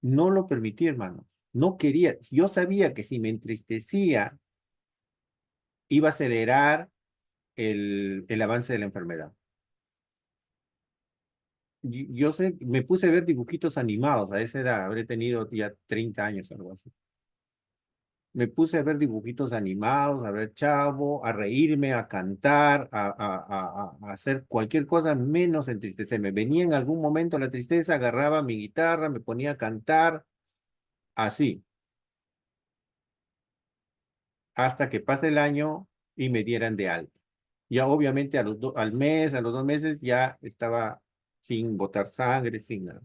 no lo permití, hermanos. No quería, yo sabía que si me entristecía, iba a acelerar el avance de la enfermedad. Yo sé, me puse a ver dibujitos animados a esa edad, habré tenido ya 30 años, algo así. Me puse a ver dibujitos animados, a ver Chavo, a reírme, a cantar, a hacer cualquier cosa menos entristecerme. Venía en algún momento la tristeza, agarraba mi guitarra, me ponía a cantar, así, hasta que pase el año y me dieran de alta. Ya obviamente al mes, a los 2 meses, ya estaba sin botar sangre, sin nada.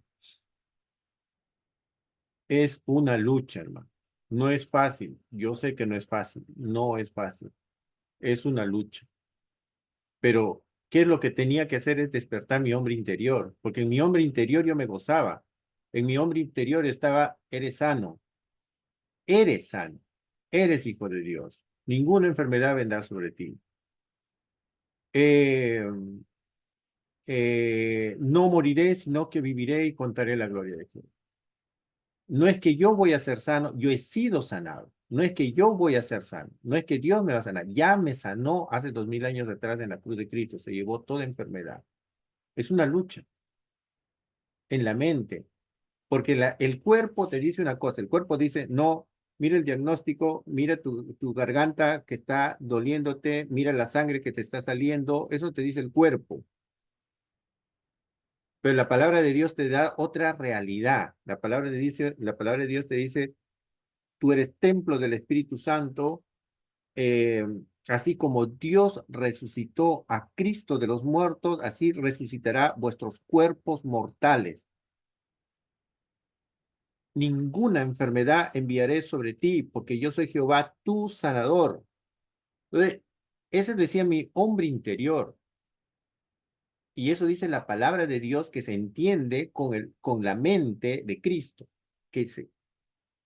Es una lucha, hermano. No es fácil. Yo sé que no es fácil. No es fácil. Es una lucha. Pero, ¿qué es lo que tenía que hacer? Es despertar mi hombre interior. Porque en mi hombre interior yo me gozaba. En mi hombre interior estaba, eres sano. Eres sano. Eres hijo de Dios. Ninguna enfermedad vendrá sobre ti. Eh, no moriré, sino que viviré y contaré la gloria de Dios. No es que yo voy a ser sano, yo he sido sanado. No es que yo voy a ser sano, no es que Dios me va a sanar. Ya me sanó hace 2000 años atrás en la cruz de Cristo, se llevó toda enfermedad. Es una lucha en la mente, porque el cuerpo te dice una cosa, el cuerpo dice, no, mira el diagnóstico, mira tu garganta que está doliéndote, mira la sangre que te está saliendo, eso te dice el cuerpo. Pero la palabra de Dios te da otra realidad. La palabra de Dios te dice, tú eres templo del Espíritu Santo, eh, así como Dios resucitó a Cristo de los muertos, así resucitará vuestros cuerpos mortales. Ninguna enfermedad enviaré sobre ti, porque yo soy Jehová, tu sanador. Entonces, ese decía mi hombre interior. Y eso dice la palabra de Dios que se entiende con la mente de Cristo, que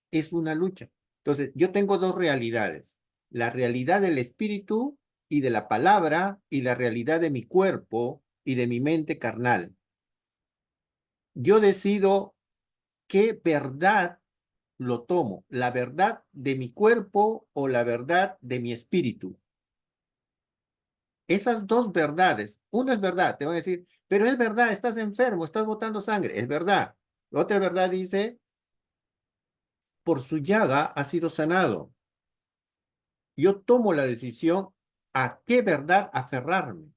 es una lucha. Entonces, yo tengo dos realidades, la realidad del espíritu y de la palabra y la realidad de mi cuerpo y de mi mente carnal. Yo decido qué verdad lo tomo, la verdad de mi cuerpo o la verdad de mi espíritu. Esas dos verdades, una es verdad, te van a decir, pero es verdad, estás enfermo, estás botando sangre, es verdad. Otra verdad dice, por su llaga ha sido sanado. Yo tomo la decisión a qué verdad aferrarme.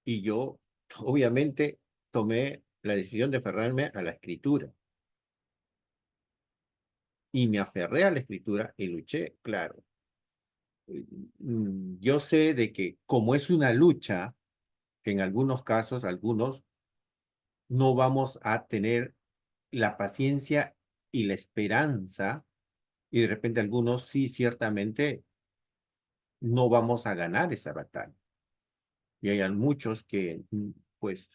Y yo, obviamente, tomé la decisión de aferrarme a la escritura. Y me aferré a la escritura y luché, claro. Yo sé de que como es una lucha, que en algunos casos, algunos no vamos a tener la paciencia y la esperanza, y de repente algunos sí, ciertamente, no vamos a ganar esa batalla. Y hay muchos que, pues,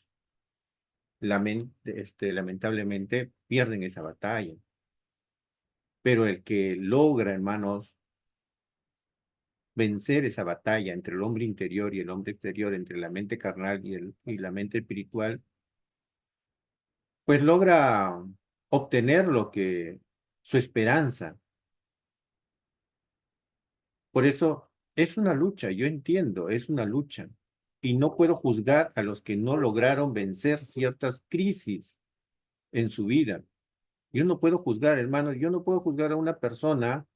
lamentablemente pierden esa batalla. Pero el que logra, hermanos, vencer esa batalla entre el hombre interior y el hombre exterior, entre la mente carnal y la mente espiritual, pues logra obtener su esperanza. Por eso es una lucha, yo entiendo, es una lucha. Y no puedo juzgar a los que no lograron vencer ciertas crisis en su vida. Yo no puedo juzgar, hermanos, yo no puedo juzgar a una persona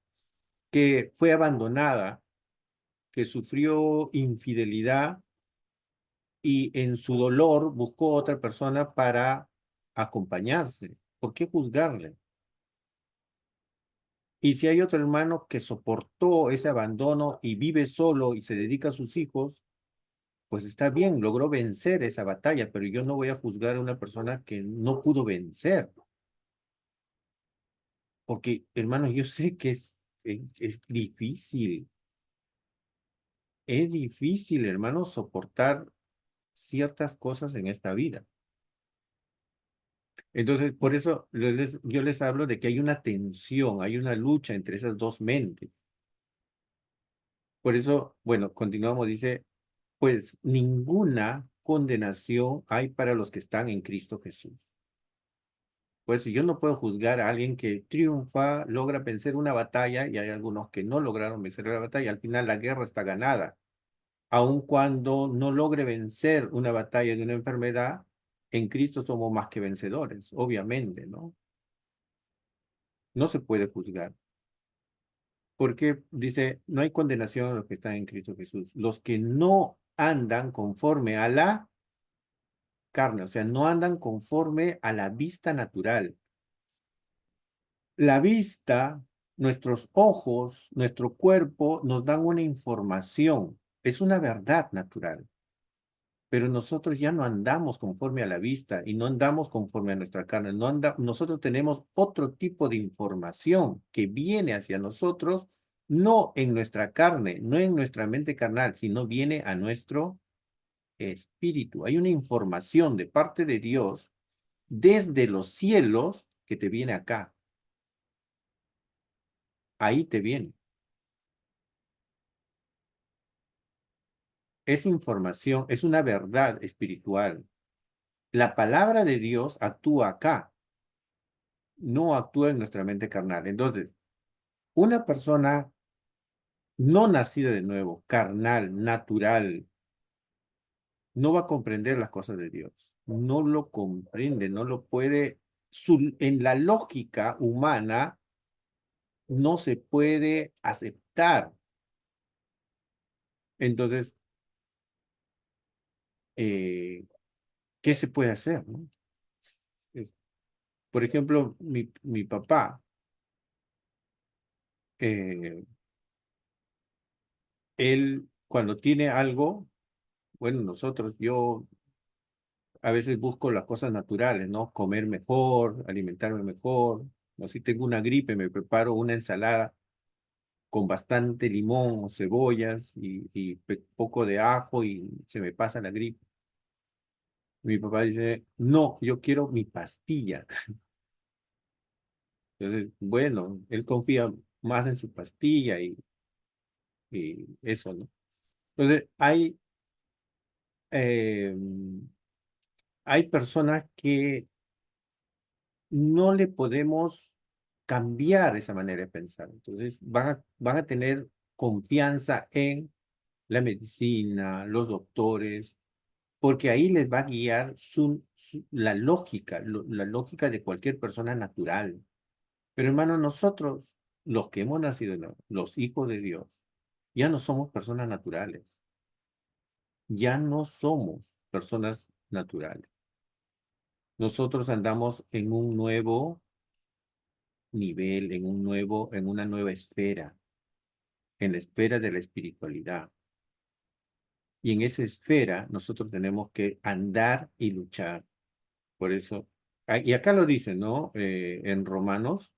que fue abandonada, que sufrió infidelidad y en su dolor buscó otra persona para acompañarse. ¿Por qué juzgarle? Y si hay otro hermano que soportó ese abandono y vive solo y se dedica a sus hijos, pues está bien, logró vencer esa batalla, pero yo no voy a juzgar a una persona que no pudo vencer. Porque, hermanos, yo sé que es difícil, hermanos, soportar ciertas cosas en esta vida. Entonces, por eso yo les hablo de que hay una tensión, hay una lucha entre esas dos mentes. Por eso, bueno, continuamos, dice, pues ninguna condenación hay para los que están en Cristo Jesús. Pues yo no puedo juzgar a alguien que triunfa, logra vencer una batalla, y hay algunos que no lograron vencer la batalla. Al final la guerra está ganada. Aun cuando no logre vencer una batalla de una enfermedad, en Cristo somos más que vencedores, obviamente, ¿no? No se puede juzgar. Porque dice, no hay condenación a los que están en Cristo Jesús. Los que no andan conforme a la carne, o sea, no andan conforme a la vista natural. La vista, nuestros ojos, nuestro cuerpo nos dan una información, es una verdad natural. Pero nosotros ya no andamos conforme a la vista y no andamos conforme a nuestra carne. Nosotros tenemos otro tipo de información que viene hacia nosotros, no en nuestra carne, no en nuestra mente carnal, sino viene a nuestro espíritu. Hay una información de parte de Dios desde los cielos que te viene acá. Ahí te viene. Es información, es una verdad espiritual. La palabra de Dios actúa acá, no actúa en nuestra mente carnal. Entonces, una persona no nacida de nuevo, carnal, natural, no va a comprender las cosas de Dios. No lo comprende, no lo puede. En la lógica humana no se puede aceptar. Entonces, ¿qué se puede hacer, no? Es- Por ejemplo, mi papá, eh, él cuando tiene algo, bueno, yo a veces busco las cosas naturales, ¿no? Comer mejor, alimentarme mejor. ¿No? Si tengo una gripe, me preparo una ensalada con bastante limón o cebollas y poco de ajo y se me pasa la gripe. Mi papá dice, no, yo quiero mi pastilla. Entonces, bueno, él confía más en su pastilla y eso, ¿no? Entonces, eh, hay personas que no le podemos cambiar esa manera de pensar. Entonces van a tener confianza en la medicina, los doctores, porque ahí les va a guiar la lógica, la lógica de cualquier persona natural. Pero hermano, nosotros, los que hemos nacido, los hijos de Dios, ya no somos personas naturales. Ya no somos personas naturales. Nosotros andamos en un nuevo nivel, en una nueva esfera, en la esfera de la espiritualidad. Y en esa esfera nosotros tenemos que andar y luchar. Por eso, y acá lo dice, ¿no? En Romanos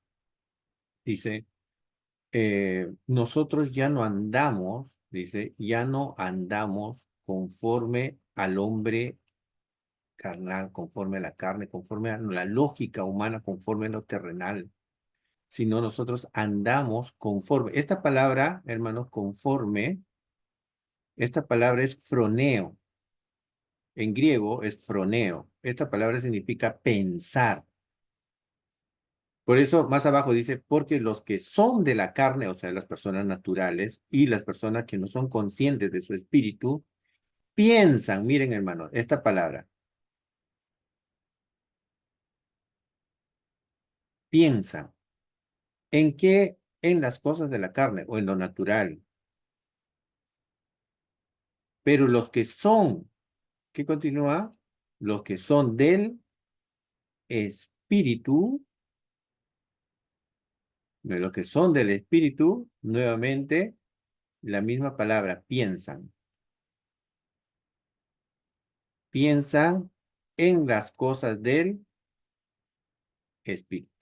dice, nosotros ya no andamos, dice, ya no andamos conforme al hombre carnal, conforme a la carne, conforme a la lógica humana, conforme a lo terrenal, sino nosotros andamos conforme. Esta palabra, hermanos, conforme, esta palabra es froneo. En griego es froneo. Esta palabra significa pensar. Por eso más abajo dice, porque los que son de la carne, o sea, las personas naturales y las personas que no son conscientes de su espíritu, piensan, miren hermano, esta palabra, piensan. ¿En qué? En las cosas de la carne o en lo natural. Pero los que son, ¿qué continúa? Los que son del espíritu, de los que son del espíritu, nuevamente, la misma palabra, piensan. Piensan en las cosas del espíritu.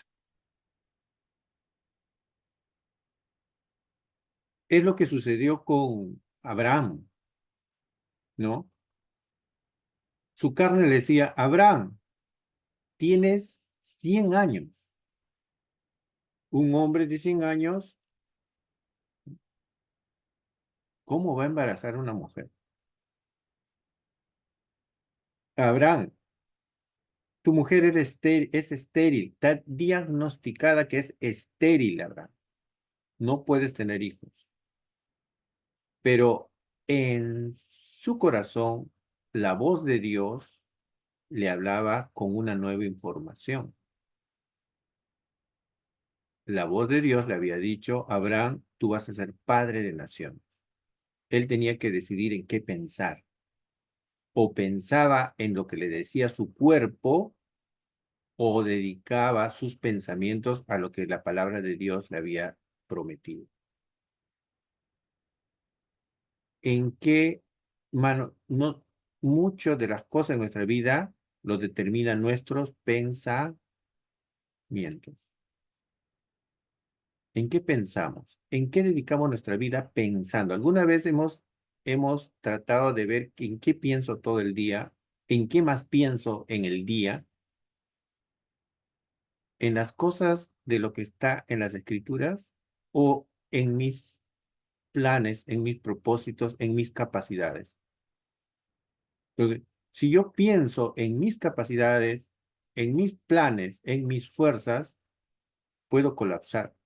Es lo que sucedió con Abraham, ¿no? Su carne le decía, Abraham, tienes 100 años. Un hombre de 100 años, ¿cómo va a embarazar a una mujer? Abraham, tu mujer es estéril, está diagnosticada que es estéril, Abraham. No puedes tener hijos. Pero en su corazón, la voz de Dios le hablaba con una nueva información. La voz de Dios le había dicho, Abraham, tú vas a ser padre de naciones. Él tenía que decidir en qué pensar. O pensaba en lo que le decía su cuerpo, o dedicaba sus pensamientos a lo que la palabra de Dios le había prometido. ¿En qué mano? No, mucho de las cosas en nuestra vida lo determinan nuestros pensamientos. ¿En qué pensamos? ¿En qué dedicamos nuestra vida pensando? ¿Alguna vez hemos tratado de ver en qué pienso todo el día? ¿En qué más pienso en el día? ¿En las cosas de lo que está en las escrituras? ¿O en mis planes, en mis propósitos, en mis capacidades? Entonces, si yo pienso en mis capacidades, en mis planes, en mis fuerzas, puedo colapsar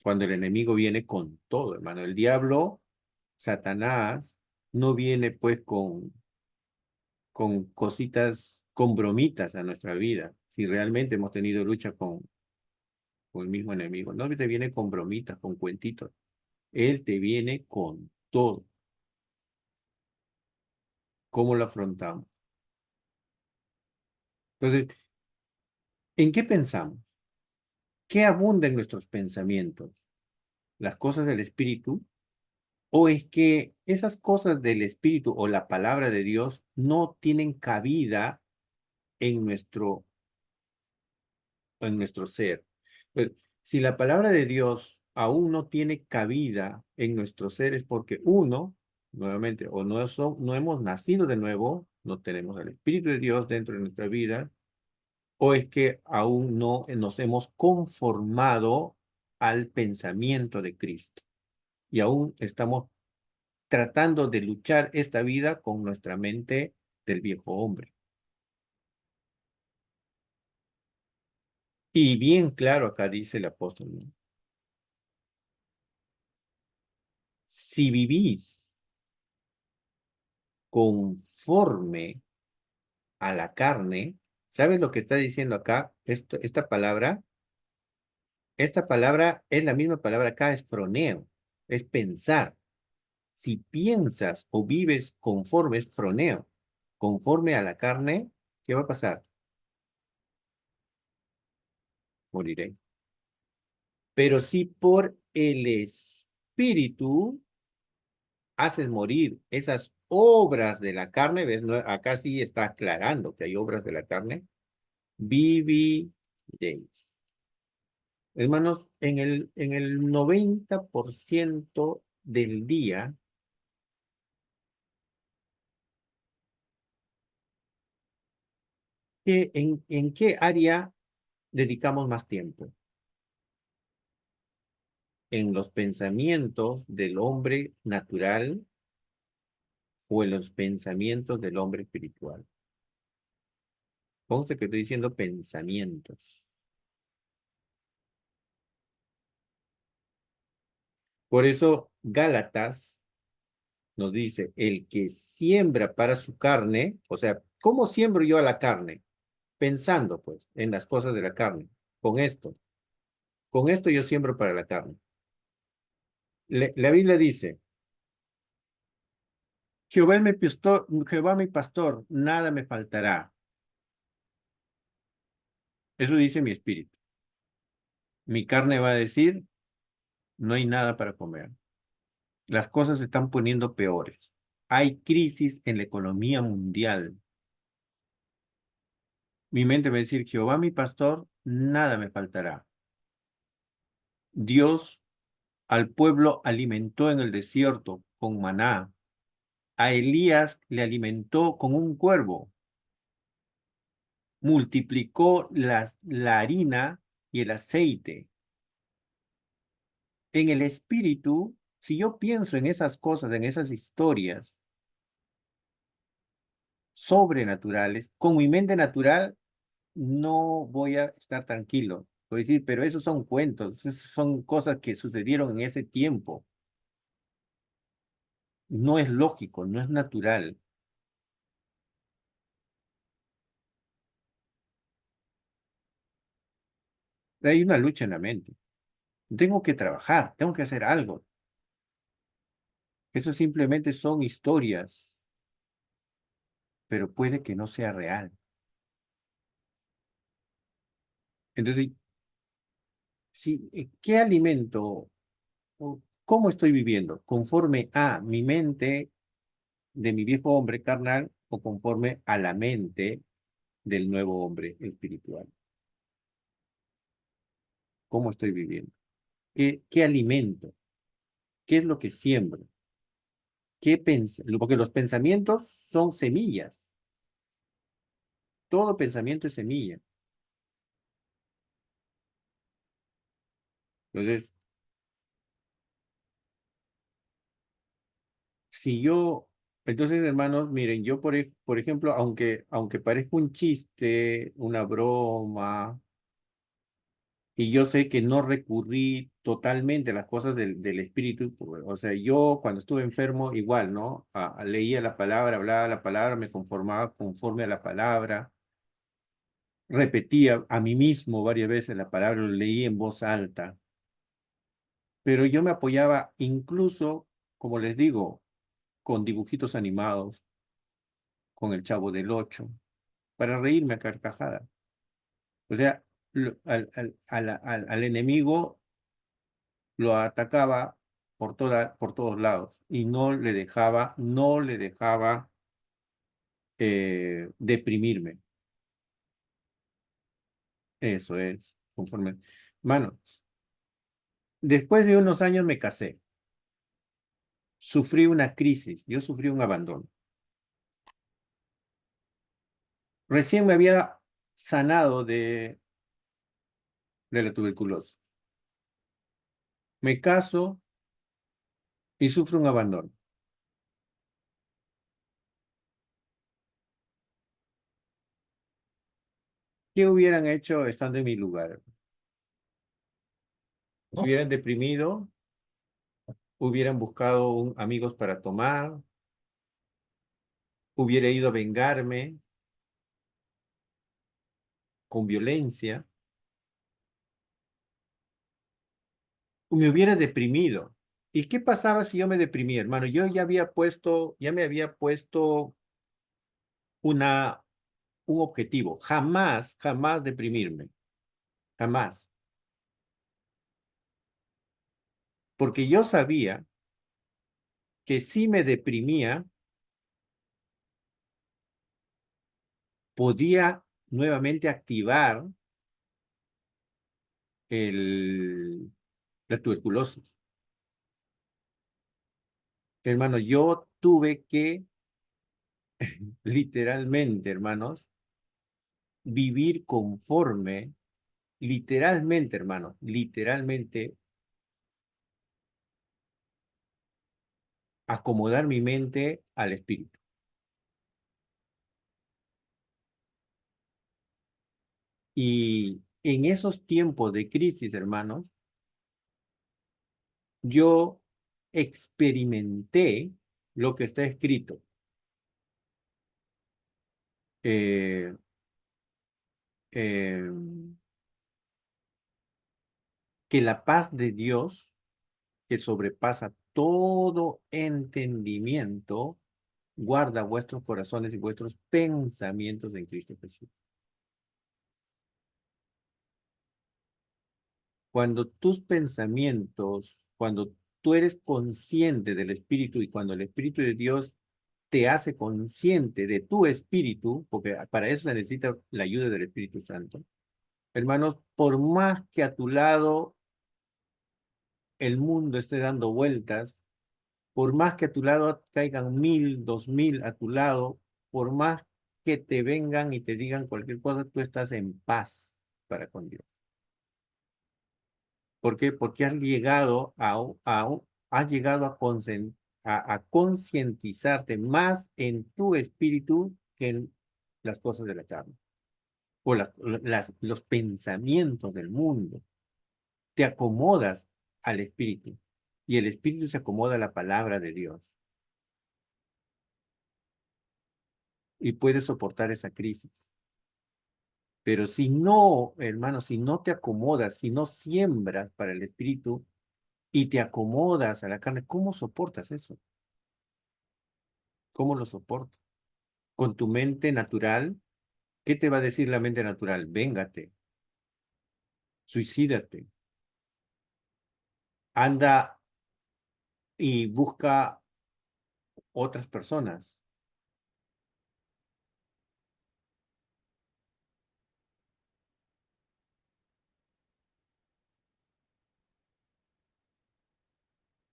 cuando el enemigo viene con todo, hermano. El diablo, Satanás, no viene pues con cositas, con bromitas a nuestra vida. Si realmente hemos tenido lucha con el mismo enemigo, no te viene con bromitas, con cuentitos. Él te viene con todo. ¿Cómo lo afrontamos? Entonces, ¿en qué pensamos? ¿Qué abunda en nuestros pensamientos? ¿Las cosas del espíritu? ¿O es que esas cosas del espíritu o la palabra de Dios no tienen cabida en nuestro ser? Pues, si la palabra de Dios aún no tiene cabida en nuestro ser es porque uno, nuevamente, o no hemos nacido de nuevo, no tenemos el Espíritu de Dios dentro de nuestra vida, o es que aún no nos hemos conformado al pensamiento de Cristo y aún estamos tratando de luchar esta vida con nuestra mente del viejo hombre. Y bien claro acá dice el apóstol, ¿no? Si vivís conforme a la carne, ¿sabes lo que está diciendo acá? Esta palabra es la misma palabra acá, es froneo, es pensar. Si piensas o vives conforme, es froneo, conforme a la carne, ¿qué va a pasar? Moriré. Pero si por el Espíritu haces morir esas obras de la carne, ¿ves? Acá sí está aclarando que hay obras de la carne, viviréis. Hermanos, en el 90% del día, ¿en qué área dedicamos más tiempo? ¿En los pensamientos del hombre natural o en los pensamientos del hombre espiritual? Conste que estoy diciendo pensamientos. Por eso Gálatas nos dice, el que siembra para su carne, o sea, ¿cómo siembro yo a la carne? Pensando, pues, en las cosas de la carne, con esto. Con esto yo siembro para la carne. La Biblia dice, Jehová mi pastor, nada me faltará. Eso dice mi espíritu. Mi carne va a decir, no hay nada para comer. Las cosas se están poniendo peores. Hay crisis en la economía mundial. Mi mente va a decir, Jehová mi pastor, nada me faltará. Dios al pueblo alimentó en el desierto con maná. A Elías le alimentó con un cuervo. Multiplicó la harina y el aceite. En el espíritu, si yo pienso en esas cosas, en esas historias sobrenaturales, con mi mente natural, no voy a estar tranquilo. Voy a decir, pero esos son cuentos, esas son cosas que sucedieron en ese tiempo. No es lógico, no es natural. Hay una lucha en la mente. Tengo que trabajar, tengo que hacer algo. Eso simplemente son historias, pero puede que no sea real. Entonces, ¿qué alimento o cómo estoy viviendo? Conforme a mi mente de mi viejo hombre carnal o conforme a la mente del nuevo hombre espiritual? ¿Cómo estoy viviendo? ¿Qué alimento? ¿Qué es lo que siembro? Porque los pensamientos son semillas. Todo pensamiento es semilla. Entonces, si yo, entonces, hermanos, miren, yo por ejemplo, aunque parezca un chiste, una broma, y yo sé que no recurrí totalmente a las cosas del espíritu, o sea, yo cuando estuve enfermo, igual, ¿no? Leía la palabra, hablaba la palabra, me conformaba conforme a la palabra, repetía a mí mismo varias veces la palabra, lo leí en voz alta, pero yo me apoyaba incluso, como les digo, con dibujitos animados, con el Chavo del Ocho, para reírme a carcajada. O sea, al enemigo lo atacaba por todos lados y no le dejaba deprimirme. Eso es, conforme. Mano, después de unos años me casé, sufrí una crisis, yo sufrí un abandono. Recién me había sanado de la tuberculosis. Me caso y sufro un abandono. ¿Qué hubieran hecho estando en mi lugar? Se hubieran deprimido, hubieran buscado amigos para tomar, hubiera ido a vengarme con violencia, o me hubiera deprimido. ¿Y qué pasaba si yo me deprimía, hermano? Yo ya me había puesto una, un objetivo, jamás, jamás deprimirme, jamás. Porque yo sabía que si me deprimía, podía nuevamente activar la tuberculosis. Hermano, yo tuve que, literalmente, hermanos, vivir conforme, literalmente, hermano, literalmente, acomodar mi mente al espíritu. Y en esos tiempos de crisis, hermanos, yo experimenté lo que está escrito. Eh, eh, que la paz de Dios, que sobrepasa todo entendimiento, guarda vuestros corazones y vuestros pensamientos en Cristo Jesús. Cuando tus pensamientos, cuando tú eres consciente del Espíritu y cuando el Espíritu de Dios te hace consciente de tu espíritu, porque para eso se necesita la ayuda del Espíritu Santo, hermanos, por más que a tu lado el mundo esté dando vueltas, por más que a tu lado caigan 1000, 2000 a tu lado, por más que te vengan y te digan cualquier cosa, tú estás en paz para con Dios. ¿Por qué? Porque has llegado a concientizarte más en tu espíritu que en las cosas de la carne o los pensamientos del mundo. Te acomodas al espíritu y el espíritu se acomoda a la palabra de Dios y puedes soportar esa crisis. Pero si no, hermano, si no te acomodas, si no siembras para el espíritu y te acomodas a la carne, ¿cómo soportas eso? ¿Cómo lo soportas? Con tu mente natural, ¿qué te va a decir la mente natural? Véngate, suicídate, anda y busca otras personas.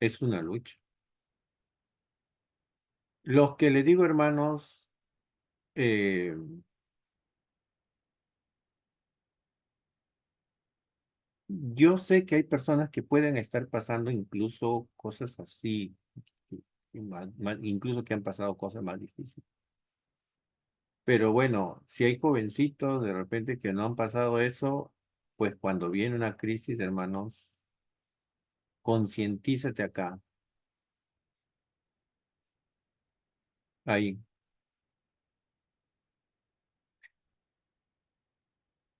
Es una lucha. Los que le digo, hermanos, eh, yo sé que hay personas que pueden estar pasando incluso cosas así, incluso que han pasado cosas más difíciles. Pero bueno, si hay jovencitos de repente que no han pasado eso, pues cuando viene una crisis, hermanos, concientízate acá, ahí.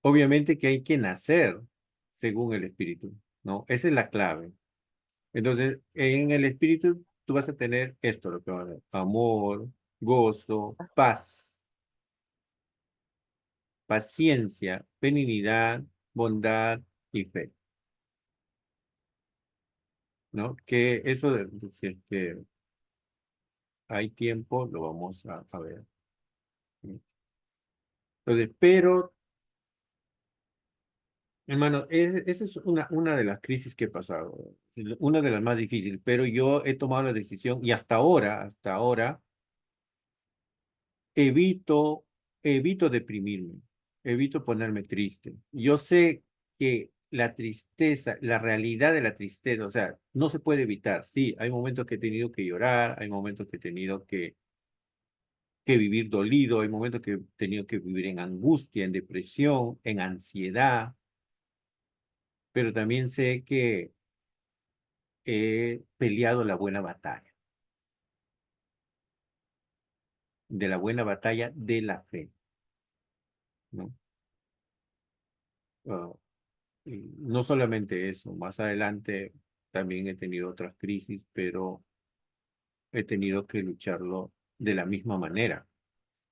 Obviamente que hay que nacer según el Espíritu, ¿no? Esa es la clave. Entonces, en el Espíritu tú vas a tener esto, lo que va a ver, amor, gozo, paz, paciencia, benignidad, bondad y fe, ¿no? Que eso, si es que hay tiempo, lo vamos a ver. ¿No? Entonces, pero, hermano, esa es una de las crisis que he pasado, una de las más difíciles, pero yo he tomado la decisión y hasta ahora, evito, evito deprimirme, evito ponerme triste. Yo sé que la tristeza, la realidad de la tristeza, o sea, no se puede evitar. Sí, hay momentos que he tenido que llorar, hay momentos que he tenido que vivir dolido, hay momentos que he tenido que vivir en angustia, en depresión, en ansiedad, pero también sé que he peleado la buena batalla, de la buena batalla de la fe, ¿no? Ah, y no solamente eso, más adelante también he tenido otras crisis, pero he tenido que lucharlo de la misma manera.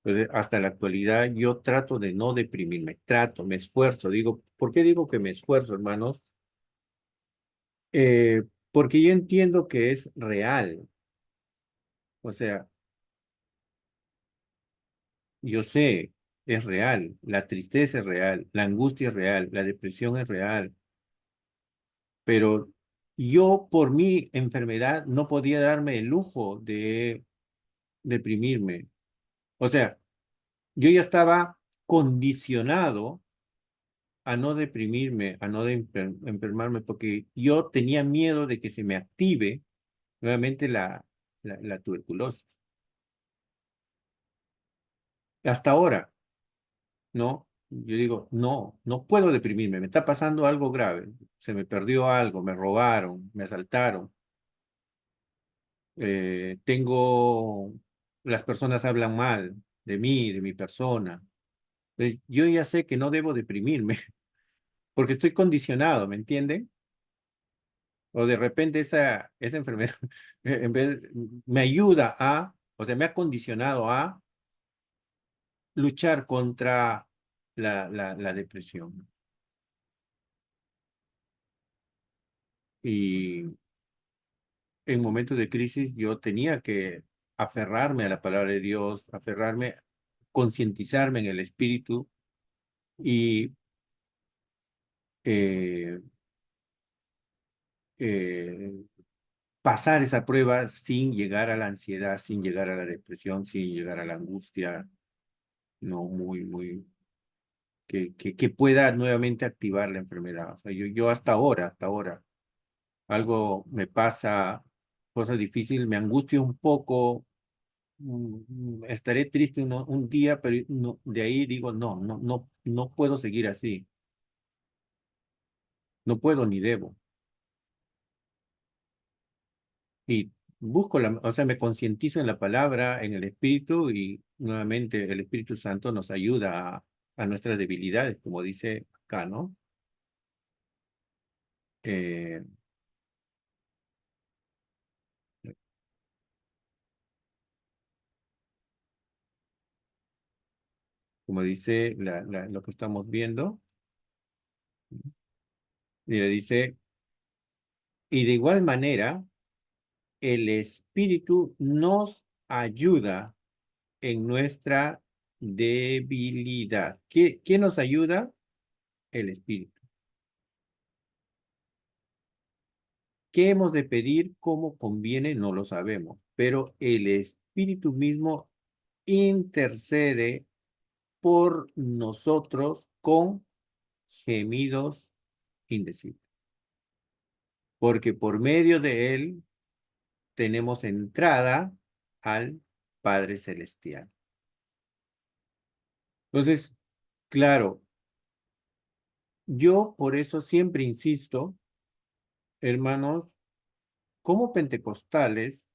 Entonces, hasta la actualidad yo trato de no deprimirme, me esfuerzo. Digo, ¿por qué digo que me esfuerzo, hermanos? Eh, Porque yo entiendo que es real. O sea, yo sé, es real. La tristeza es real, la angustia es real, la depresión es real. Pero yo por mi enfermedad no podía darme el lujo de deprimirme. O sea, yo ya estaba condicionado a no deprimirme, a no enfermarme, porque yo tenía miedo de que se me active nuevamente la tuberculosis. Hasta ahora, ¿no? Yo digo, no, no puedo deprimirme, me está pasando algo grave, se me perdió algo, me robaron, me asaltaron, las personas hablan mal de mí, de mi persona. Yo ya sé que no debo deprimirme, porque estoy condicionado, ¿me entienden? O de repente esa enfermedad en vez, me ayuda o sea, me ha condicionado a luchar contra la depresión. Y en momentos de crisis yo tenía que aferrarme a la palabra de Dios, aferrarme, concientizarme en el espíritu y eh, eh, pasar esa prueba sin llegar a la ansiedad, sin llegar a la depresión, sin llegar a la angustia, no muy, que pueda nuevamente activar la enfermedad. O sea, yo hasta ahora, algo me pasa, cosa difícil, me angustio un poco, estaré triste un día, pero de ahí digo, no puedo seguir así, no puedo ni debo. Y busco o sea, me concientizo en la palabra, en el Espíritu, y nuevamente el Espíritu Santo nos ayuda a nuestras debilidades, como dice acá, ¿no? Eh, Como dice lo que estamos viendo, y le dice, y de igual manera, el Espíritu nos ayuda en nuestra debilidad. ¿Qué nos ayuda? El Espíritu. ¿Qué hemos de pedir? ¿Cómo conviene? No lo sabemos, pero el Espíritu mismo intercede por nosotros con gemidos indecibles, porque por medio de él tenemos entrada al Padre Celestial. Entonces, claro, yo por eso siempre insisto, hermanos, como pentecostales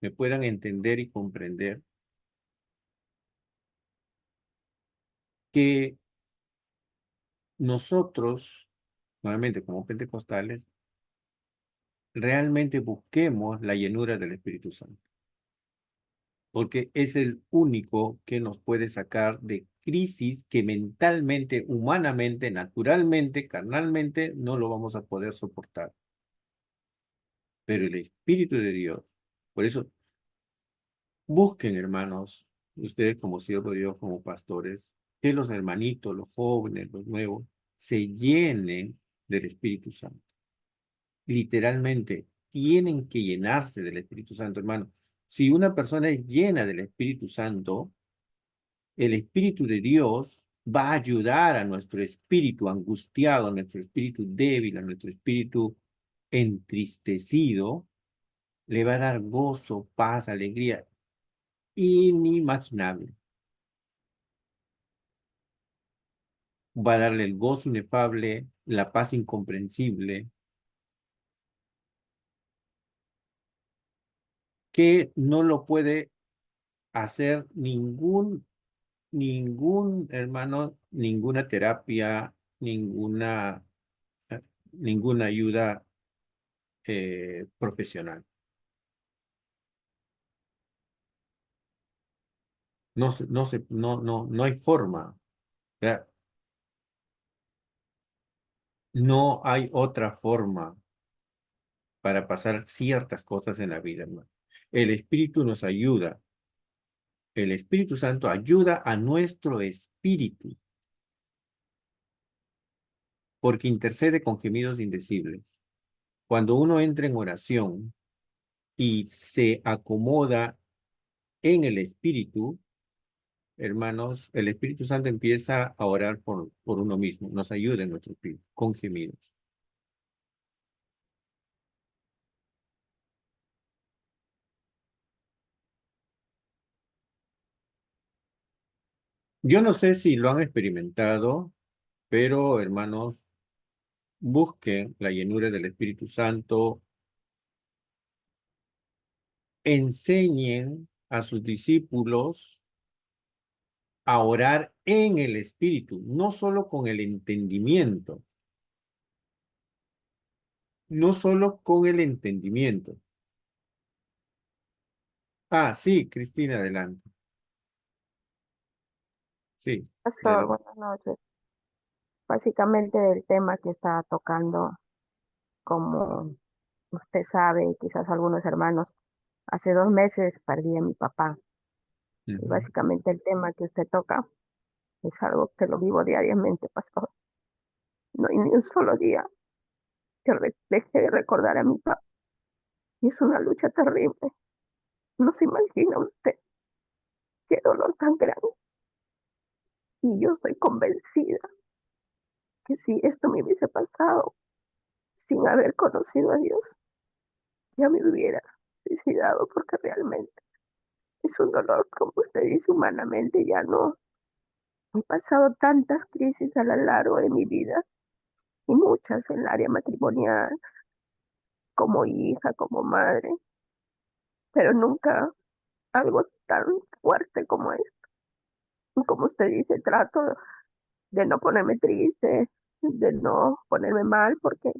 me puedan entender y comprender que nosotros, nuevamente como pentecostales, realmente busquemos la llenura del Espíritu Santo, porque es el único que nos puede sacar de crisis que mentalmente, humanamente, naturalmente, carnalmente, no lo vamos a poder soportar. Pero el Espíritu de Dios, por eso, busquen, hermanos, ustedes como siervos de Dios, como pastores, que los hermanitos, los jóvenes, los nuevos, se llenen del Espíritu Santo. Literalmente, tienen que llenarse del Espíritu Santo, hermano. Si una persona es llena del Espíritu Santo, el Espíritu de Dios va a ayudar a nuestro espíritu angustiado, a nuestro espíritu débil, a nuestro espíritu entristecido, le va a dar gozo, paz, alegría inimaginable. Va a darle el gozo inefable, la paz incomprensible, que no lo puede hacer ningún hermano, ninguna terapia, ninguna ayuda profesional. No hay forma. ¿Verdad? No hay otra forma para pasar ciertas cosas en la vida, hermano. El Espíritu nos ayuda. El Espíritu Santo ayuda a nuestro espíritu porque intercede con gemidos indecibles. Cuando uno entra en oración y se acomoda en el Espíritu, hermanos, el Espíritu Santo empieza a orar por uno mismo, nos ayuda en nuestro espíritu, con gemidos. Yo no sé si lo han experimentado, pero hermanos, busquen la llenura del Espíritu Santo, enseñen a sus discípulos a orar en el Espíritu, no solo con el entendimiento, no solo con el entendimiento. Ah, sí, Cristina, adelante. Sí, Pastor, adelante. buenas noches. Básicamente el tema que está tocando, como usted sabe, y quizás algunos hermanos, hace 2 meses perdí a mi papá. Y Ujú. básicamente el tema que usted toca es algo que lo vivo diariamente, pastor. No hay ni un solo día que deje de recordar a mi papá. Y es una lucha terrible. No se imagina usted qué dolor tan grande. Y yo estoy convencida que si esto me hubiese pasado sin haber conocido a Dios, ya me hubiera suicidado porque realmente es un dolor, como usted dice, humanamente ya no. He pasado tantas crisis a lo largo de mi vida y muchas en el área matrimonial, como hija, como madre, pero nunca algo tan fuerte como esto. Y como usted dice, trato de no ponerme triste, de no ponerme mal, porque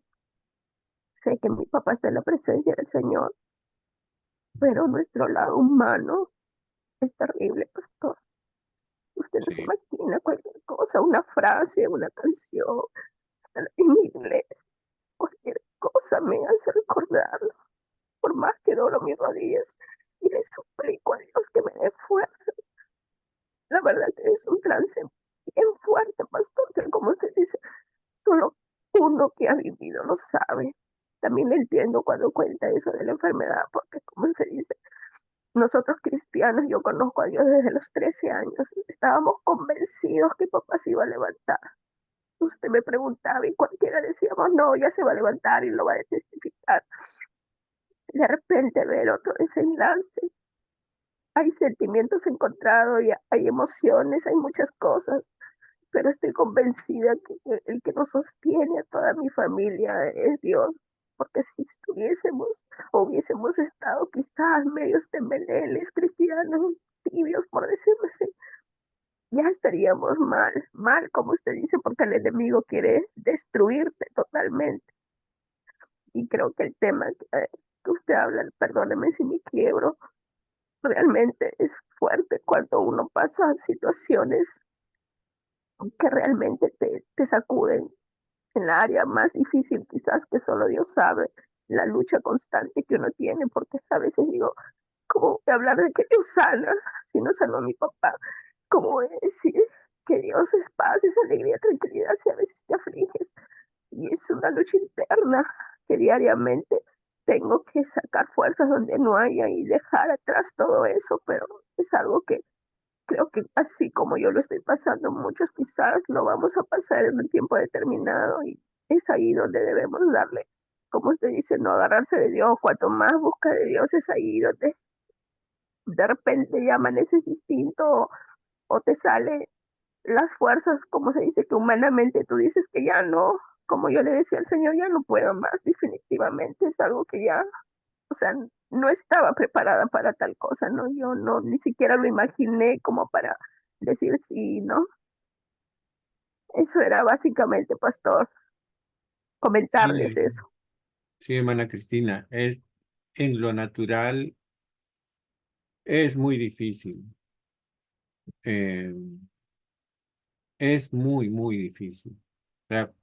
sé que mi papá está en la presencia del Señor, pero nuestro lado humano es terrible, pastor. Usted no se Sí, imagina cualquier cosa, una frase, una canción, en inglés, cualquier cosa me hace recordarlo, por más que doblo mis rodillas y le suplico a Dios que me dé fuerza. La verdad que es un trance bien fuerte, pastor, que como usted dice, solo uno que ha vivido lo sabe. también entiendo cuando cuenta eso de la enfermedad, porque como se dice, nosotros cristianos, yo conozco a Dios desde los 13 años, estábamos convencidos que papá se iba a levantar. Usted me preguntaba y cualquiera decíamos, no, ya se va a levantar y lo va a testificar. De repente ver otro desenlace, hay sentimientos encontrados y hay emociones, hay muchas cosas, pero estoy convencida que el que nos sostiene a toda mi familia es Dios, porque si estuviésemos o hubiésemos estado quizás medios tembeleles, cristianos, tibios, por decirlo así, ya estaríamos mal, mal, como usted dice, porque el enemigo quiere destruirte totalmente. Y creo que el tema que usted habla, perdóneme si me quiebro, realmente es fuerte cuando uno pasa situaciones que realmente te sacuden en la área más difícil quizás que solo Dios sabe, la lucha constante que uno tiene, porque a veces digo, ¿cómo voy a hablar de que Dios sana si no sanó a mi papá? ¿Cómo voy a decir que Dios es paz, es alegría, tranquilidad si a veces te afliges? Y es una lucha interna que diariamente tengo que sacar fuerzas donde no haya y dejar atrás todo eso, pero es algo que creo que así como yo lo estoy pasando, muchos quizás lo vamos a pasar en un tiempo determinado y es ahí donde debemos darle, como usted dice, no agarrarse de Dios, cuanto más busca de Dios es ahí donde de repente ya amaneces distinto o te sale las fuerzas, como se dice, que humanamente tú dices que ya no, como yo le decía al Señor, ya no puedo más, definitivamente es algo que ya, o sea, no estaba preparada para tal cosa, ¿no? Yo no, ni siquiera lo imaginé como para decir sí, ¿no? Eso era básicamente, pastor, comentarles Sí, eso. sí, hermana Cristina, en lo natural es muy difícil. eh, es muy, muy difícil. O sea,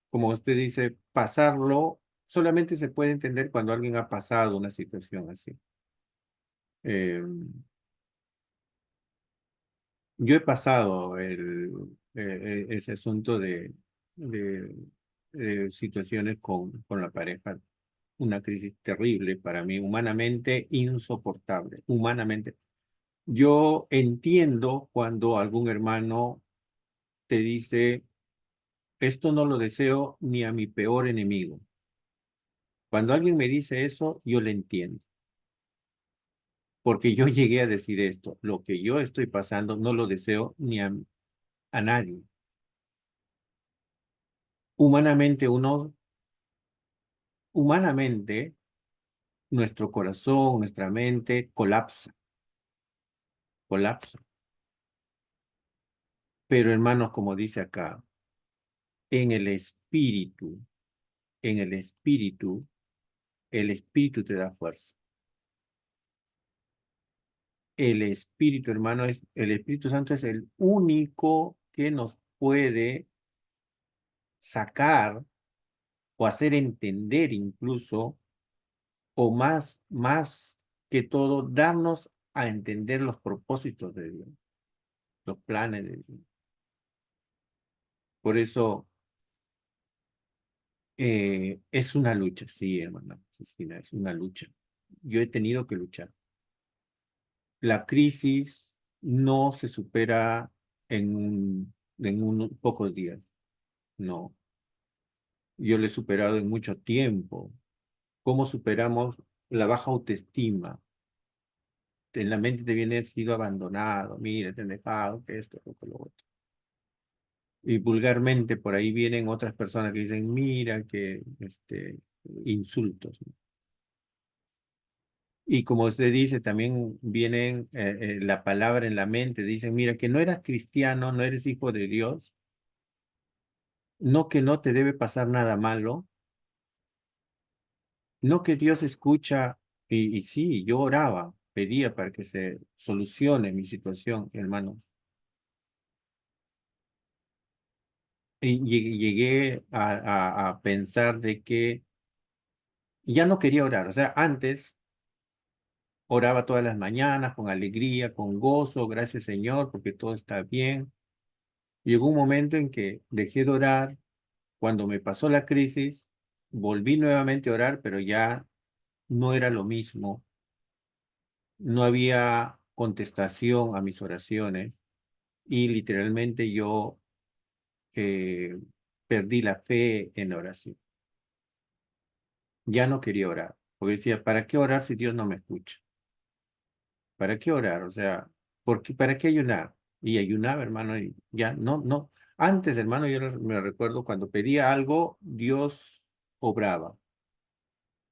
como usted dice, pasarlo solamente se puede entender cuando alguien ha pasado una situación así. Eh, yo he pasado ese asunto de, de situaciones con la pareja, una crisis terrible para mí, humanamente insoportable, humanamente. Yo entiendo cuando algún hermano te dice, esto no lo deseo ni a mi peor enemigo. Cuando alguien me dice eso, yo le entiendo, porque yo llegué a decir esto, lo que yo estoy pasando no lo deseo ni a nadie. Humanamente, humanamente, nuestro corazón, nuestra mente colapsa, colapsa. Pero hermanos, como dice acá, en el espíritu, en el espíritu te da fuerza. El espíritu, hermano, el Espíritu Santo es el único que nos puede sacar o hacer entender incluso, o más que todo, darnos a entender los propósitos de Dios, los planes de Dios. Por eso es una lucha, sí, hermana Cristina, es una lucha. Yo he tenido que luchar. La crisis no se supera en unos pocos días, no. Yo lo he superado en mucho tiempo. ¿Cómo superamos la baja autoestima? En la mente te viene, sido abandonado, mira, te han dejado, que esto, que lo otro. Y vulgarmente por ahí vienen otras personas que dicen, mira, que insultos, ¿no? Y como usted dice, también vienen la palabra en la mente, dicen, mira, que no eras cristiano, no eres hijo de Dios, no que no te debe pasar nada malo, no que Dios escucha, y sí, yo oraba, pedía para que se solucione mi situación, hermanos. Y llegué a pensar de que ya no quería orar. O sea, antes oraba todas las mañanas con alegría, con gozo, gracias Señor, porque todo está bien. Llegó un momento en que dejé de orar cuando me pasó la crisis volví nuevamente a orar, pero ya no era lo mismo. No había contestación a mis oraciones y literalmente yo eh, perdí la fe en la oración. Ya no quería orar, porque decía, ¿para qué orar si Dios no me escucha? ¿Para qué orar? O sea, ¿para qué ayunar? Y ayunaba, hermano, y ya no. Antes, hermano, me recuerdo cuando pedía algo, Dios obraba.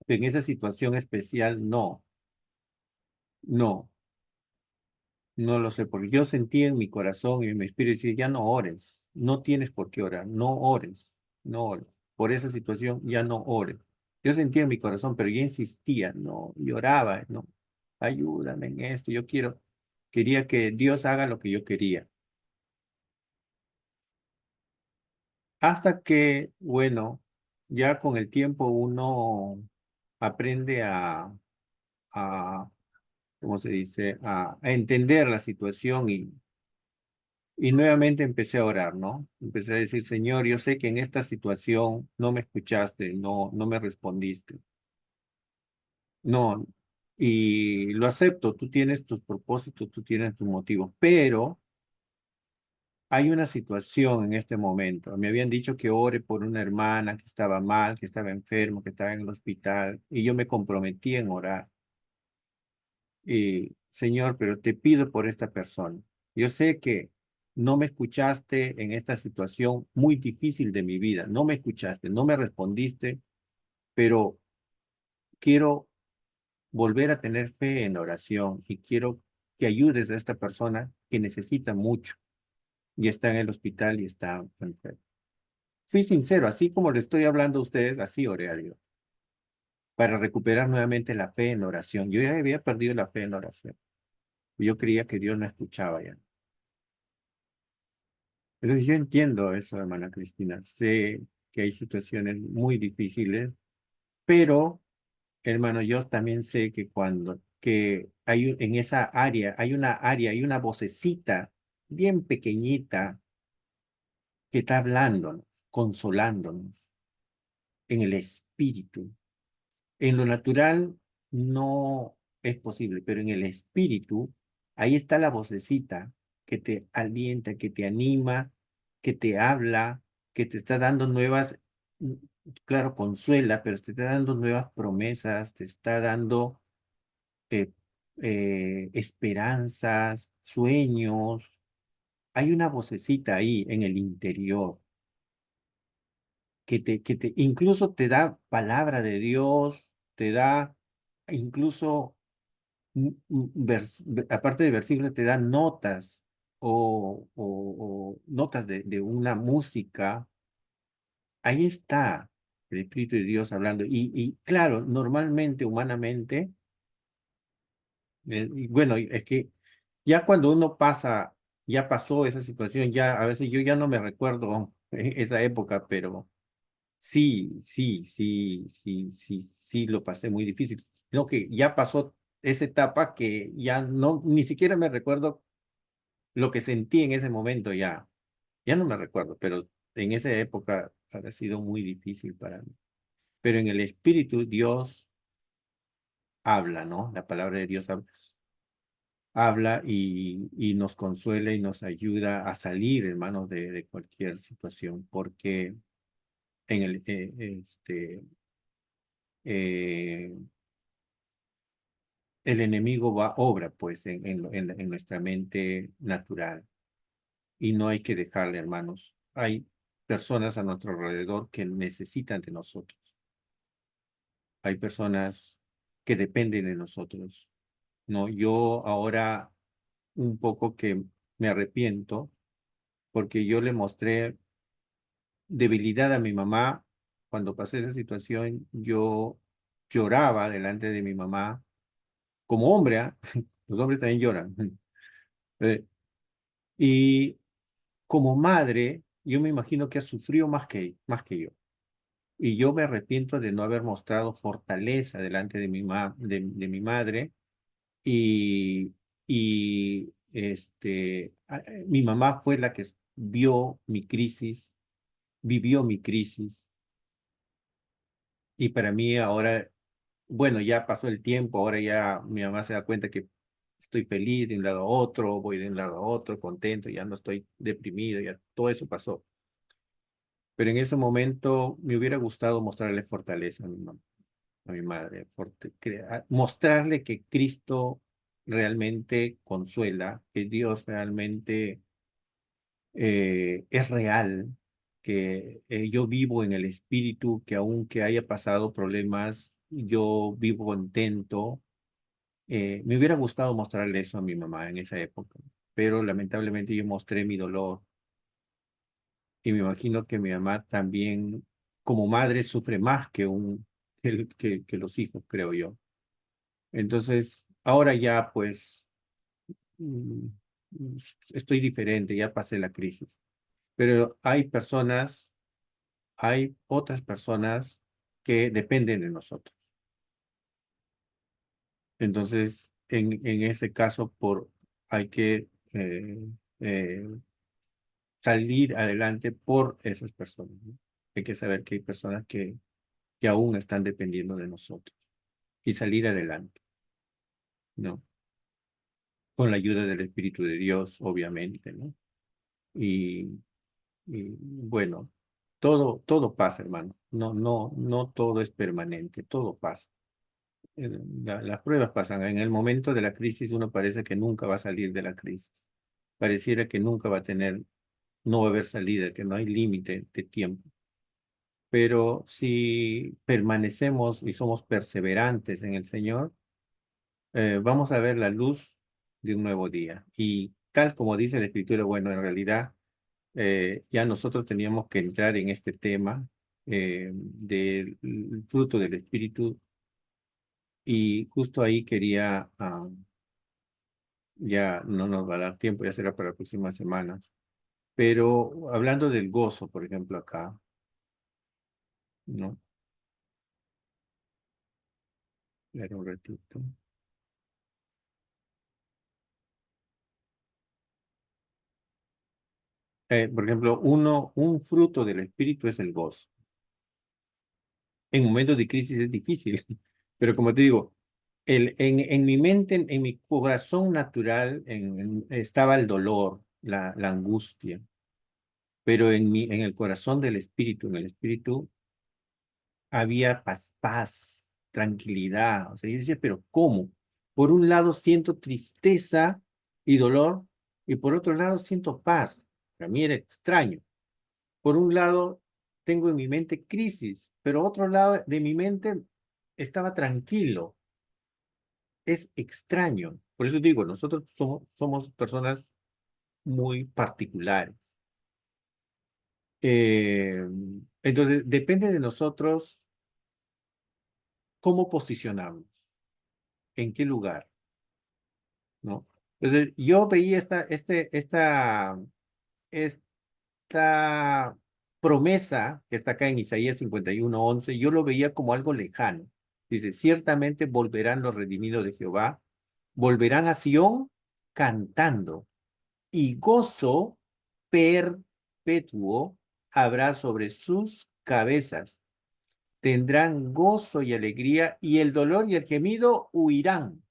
En esa situación especial, no, no lo sé, porque yo sentía en mi corazón y en mi espíritu, decía, ya no ores, no tienes por qué orar, no ores, no ores. Por esa situación, ya no ores. Yo sentía en mi corazón, pero yo insistía, no, lloraba, no, ayúdame en esto, quería que Dios haga lo que yo quería. Hasta que, bueno, ya con el tiempo uno aprende a ¿cómo se dice? A entender la situación y nuevamente empecé a orar, ¿no? Empecé a decir, Señor, yo sé que en esta situación no me escuchaste, no me respondiste. No, y lo acepto, tú tienes tus propósitos, tú tienes tus motivos, pero hay una situación en este momento. Me habían dicho que ore por una hermana que estaba mal, que estaba enfermo, que estaba en el hospital, y yo me comprometí en orar. Señor, pero te pido por esta persona. Yo sé que no me escuchaste en esta situación muy difícil de mi vida. No me escuchaste, no me respondiste, pero quiero volver a tener fe en la oración y quiero que ayudes a esta persona que necesita mucho y está en el hospital y está enfermo. Fui sincero, así como le estoy hablando a ustedes, así oré a Dios, para recuperar nuevamente la fe en la oración. Yo ya había perdido la fe en la oración. Yo creía que Dios no escuchaba ya. Entonces yo entiendo eso, hermana Cristina. Sé que hay situaciones muy difíciles, pero, hermano, yo también sé que que en esa área, hay una vocecita bien pequeñita que está hablándonos, consolándonos en el espíritu. En lo natural no es posible, pero en el espíritu, ahí está la vocecita que te alienta, que te anima, que te habla, que te está dando mm, claro, consuela, pero te está dando nuevas promesas, te está dando eh, esperanzas, sueños. Hay una vocecita ahí en el interior incluso te da palabra de Dios, te da incluso aparte de versículos, te dan notas o notas de una música. Ahí está el Espíritu de Dios hablando. Y claro, normalmente, humanamente, y bueno, es que ya cuando uno ya pasó esa situación, ya a veces yo ya no me recuerdo esa época, pero sí, lo pasé muy difícil. Sino que ya pasó esa etapa que ya ni siquiera me recuerdo lo que sentí en ese momento, ya no me recuerdo, pero en esa época ha sido muy difícil para mí. Pero en el Espíritu Dios habla, ¿no? La palabra de Dios habla y nos consuela y nos ayuda a salir, hermanos, de cualquier situación, porque en eh, el enemigo obra pues en nuestra mente natural y no hay que dejarle, hermanos. Hay personas a nuestro alrededor que necesitan de nosotros. Hay personas que dependen de nosotros. No, yo ahora un poco que me arrepiento porque yo le mostré debilidad a mi mamá. Cuando pasé esa situación, yo lloraba delante de mi mamá como hombre, ¿ah? Los hombres también lloran. Eh, y como madre, yo me imagino que ha sufrido más que yo. Y yo me arrepiento de no haber mostrado fortaleza delante de de mi madre. Y, mi mamá fue la que vio mi crisis, vivió mi crisis. Y para mí ahora, bueno, ya pasó el tiempo, ahora ya mi mamá se da cuenta que estoy feliz de un lado a otro, voy de un lado a otro, contento, ya no estoy deprimido, ya todo eso pasó. Pero en ese momento me hubiera gustado mostrarle fortaleza a mi mamá, a mi madre, mostrarle que Cristo realmente consuela, que Dios realmente es real, que yo vivo en el espíritu, que aunque haya pasado problemas, yo vivo contento. Me hubiera gustado mostrarle eso a mi mamá en esa época, pero lamentablemente yo mostré mi dolor y me imagino que mi mamá también, como madre, sufre más que los hijos, creo yo. Entonces, ahora ya pues mm, estoy diferente, ya pasé la crisis, pero hay otras personas que dependen de nosotros. Entonces, en ese caso, hay que eh, salir adelante por esas personas, ¿no? Hay que saber que hay personas que aún están dependiendo de nosotros y salir adelante, ¿no? Con la ayuda del Espíritu de Dios, obviamente, ¿no? Y, y bueno, todo pasa, hermano. No todo es permanente, todo pasa. Las pruebas pasan. En el momento de la crisis uno parece que nunca va a salir de la crisis. Pareciera que nunca va a tener, no va a haber salida, que no hay límite de tiempo. Pero si permanecemos y somos perseverantes en el Señor, vamos a ver la luz de un nuevo día. Y tal como dice la Escritura, bueno, en realidad ya nosotros teníamos que entrar en este tema del fruto del Espíritu y justo ahí quería, ya no nos va a dar tiempo, ya será para la próxima semana, pero hablando del gozo, por ejemplo, acá, ¿no? Espera un ratito. Por ejemplo, un fruto del Espíritu es el gozo. En momentos de crisis es difícil, pero como te digo, en mi mente, en mi corazón natural, estaba el dolor, la angustia, pero en el corazón del Espíritu, en el Espíritu, había paz, tranquilidad. O sea, yo decía, pero ¿cómo? Por un lado siento tristeza y dolor, y por otro lado siento paz. Para mí era extraño. Por un lado, tengo en mi mente crisis, pero otro lado de mi mente estaba tranquilo. Es extraño. Por eso digo, nosotros somos personas muy particulares. Eh, entonces, depende de nosotros cómo posicionarnos, en qué lugar, ¿no? Entonces, yo veía esta promesa que está acá en Isaías 51:11, yo lo veía como algo lejano. Dice, ciertamente volverán los redimidos de Jehová, volverán a Sión cantando, y gozo perpetuo habrá sobre sus cabezas. Tendrán gozo y alegría, y el dolor y el gemido huirán.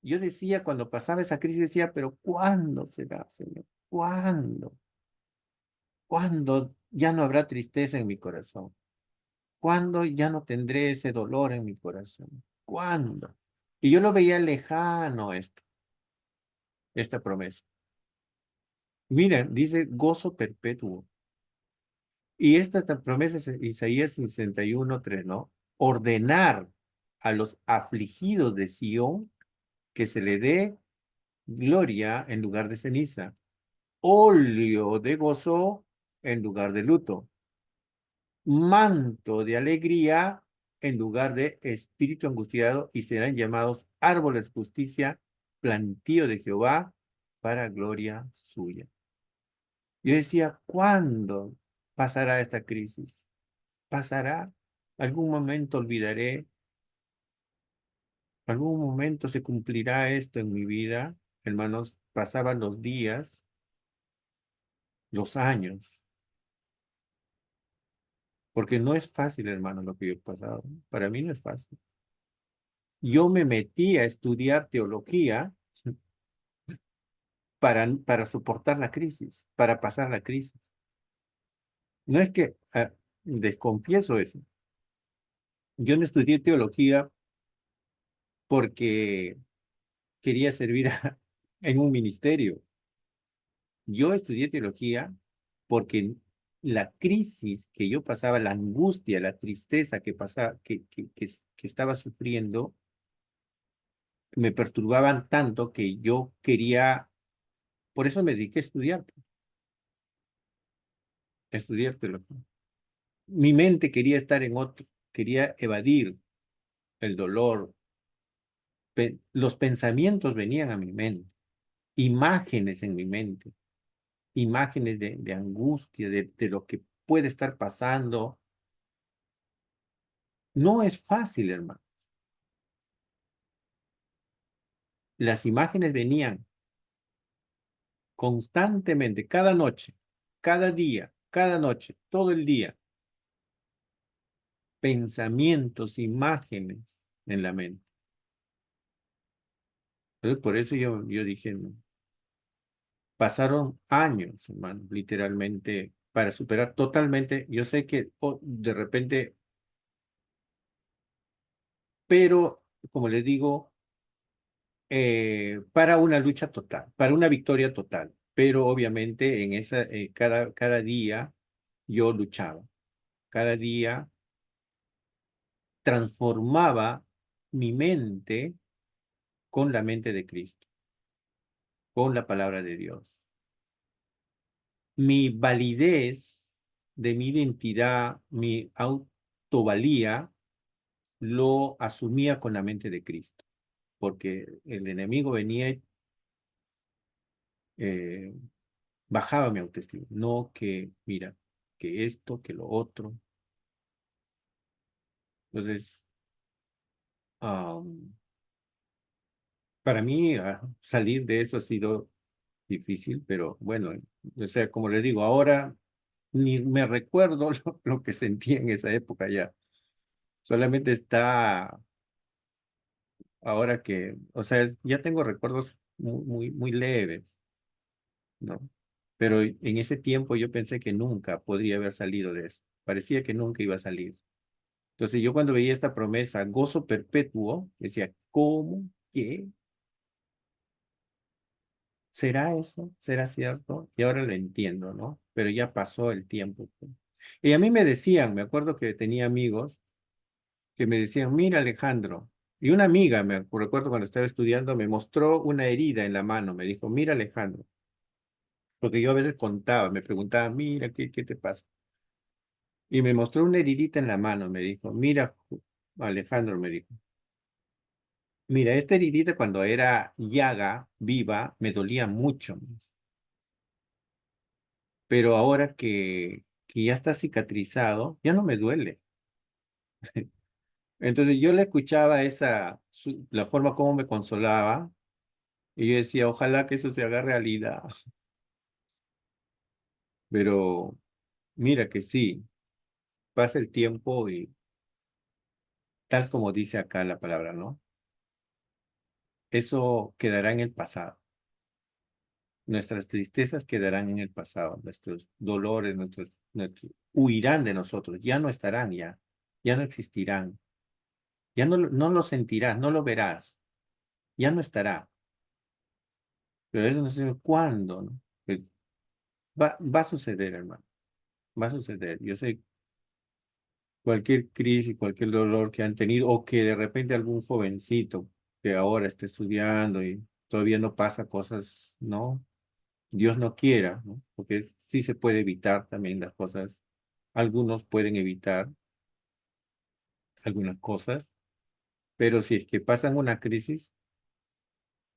Yo decía, cuando pasaba esa crisis, decía, pero ¿cuándo será, Señor? ¿Cuándo? ¿Cuándo ya no habrá tristeza en mi corazón? ¿Cuándo ya no tendré ese dolor en mi corazón? ¿Cuándo? Y yo lo veía lejano esta promesa. Mira, dice gozo perpetuo. Y esta promesa es Isaías 61:3, ¿no? Ordenar a los afligidos de Sión que se le dé gloria en lugar de ceniza, óleo de gozo en lugar de luto, manto de alegría en lugar de espíritu angustiado, y serán llamados árboles de justicia, plantío de Jehová para gloria suya. Yo decía, ¿cuándo pasará esta crisis? ¿Pasará? ¿Algún momento olvidaré? ¿Algún momento se cumplirá esto en mi vida? Hermanos, pasaban los días, los años, Porque no es fácil, hermano, lo que yo he pasado. Para mí no es fácil. Yo me metí a estudiar teología para soportar la crisis, para pasar la crisis. No es que, desconfieso eso. Yo no estudié teología porque quería servir en un ministerio. Yo estudié teología porque la crisis que yo pasaba, la angustia, la tristeza que pasaba, que estaba sufriendo, me perturbaban tanto que yo quería, por eso me dediqué a estudiar teología. Mi mente quería estar en otro, quería evadir el dolor. Los pensamientos venían a mi mente, imágenes en mi mente, imágenes de angustia, de lo que puede estar pasando. No es fácil, hermano. Las imágenes venían constantemente, cada noche, cada día, cada noche, todo el día. Pensamientos, imágenes en la mente. Entonces, por eso yo dije, no. Pasaron años, hermano, literalmente, para superar totalmente. Yo sé que de repente, pero como les digo, para una lucha total, para una victoria total. Pero obviamente en cada día yo luchaba. Cada día transformaba mi mente con la mente de Cristo, con la palabra de Dios. Mi validez de mi identidad, mi autovalía, lo asumía con la mente de Cristo, porque el enemigo venía y bajaba mi autoestima, no que, mira, que esto, que lo otro. Entonces, para mí salir de eso ha sido difícil, pero bueno, o sea, como les digo, ahora ni me recuerdo lo que sentí en esa época ya. Solamente está ahora que, o sea, ya tengo recuerdos muy leves, ¿no? Pero en ese tiempo yo pensé que nunca podría haber salido de eso. Parecía que nunca iba a salir. Entonces yo cuando veía esta promesa, gozo perpetuo, decía, ¿cómo? ¿Qué? ¿Será eso? ¿Será cierto? Y ahora lo entiendo, ¿no? Pero ya pasó el tiempo, pues. Y a mí me decían, me acuerdo que tenía amigos que me decían, mira Alejandro, y una amiga, me recuerdo cuando estaba estudiando, me mostró una herida en la mano, me dijo, mira Alejandro, porque yo a veces contaba, me preguntaba, mira, ¿qué te pasa? Y me mostró una heridita en la mano, me dijo, mira, Alejandro, me dijo, mira, esta heridita cuando era llaga viva me dolía mucho, pero ahora que ya está cicatrizado, ya no me duele. Entonces yo le escuchaba la forma como me consolaba, y yo decía, ojalá que eso se haga realidad. Pero mira que sí, pasa el tiempo y tal como dice acá la palabra, ¿no? Eso quedará en el pasado. Nuestras tristezas quedarán en el pasado, nuestros dolores, huirán de nosotros, ya no estarán ya no existirán, ya no lo sentirás, no lo verás, ya no estará. Pero eso no sé cuándo, ¿no? Pues va a suceder, hermano, va a suceder. Yo sé cualquier crisis, cualquier dolor que han tenido, o que de repente algún jovencito que ahora esté estudiando y todavía no pasa cosas, ¿no? Dios no quiera, ¿no? Porque sí se puede evitar también las cosas. Algunos pueden evitar algunas cosas, pero si es que pasan una crisis,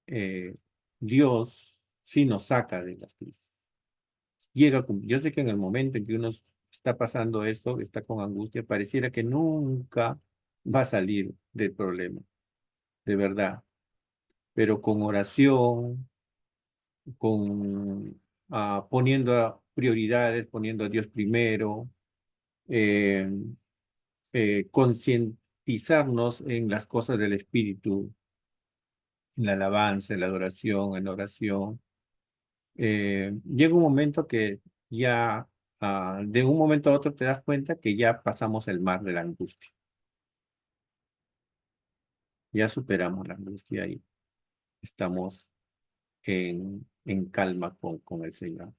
eh, Dios sí nos saca de las crisis. Yo sé que en el momento en que uno está pasando esto, está con angustia, pareciera que nunca va a salir del problema, de verdad. Pero con oración, con poniendo prioridades, poniendo a Dios primero, eh, concientizarnos en las cosas del Espíritu, en la alabanza, en la adoración, en la oración. Llega un momento que ya, de un momento a otro te das cuenta que ya pasamos el mar de la angustia. Ya superamos la angustia y estamos en calma con el Señor.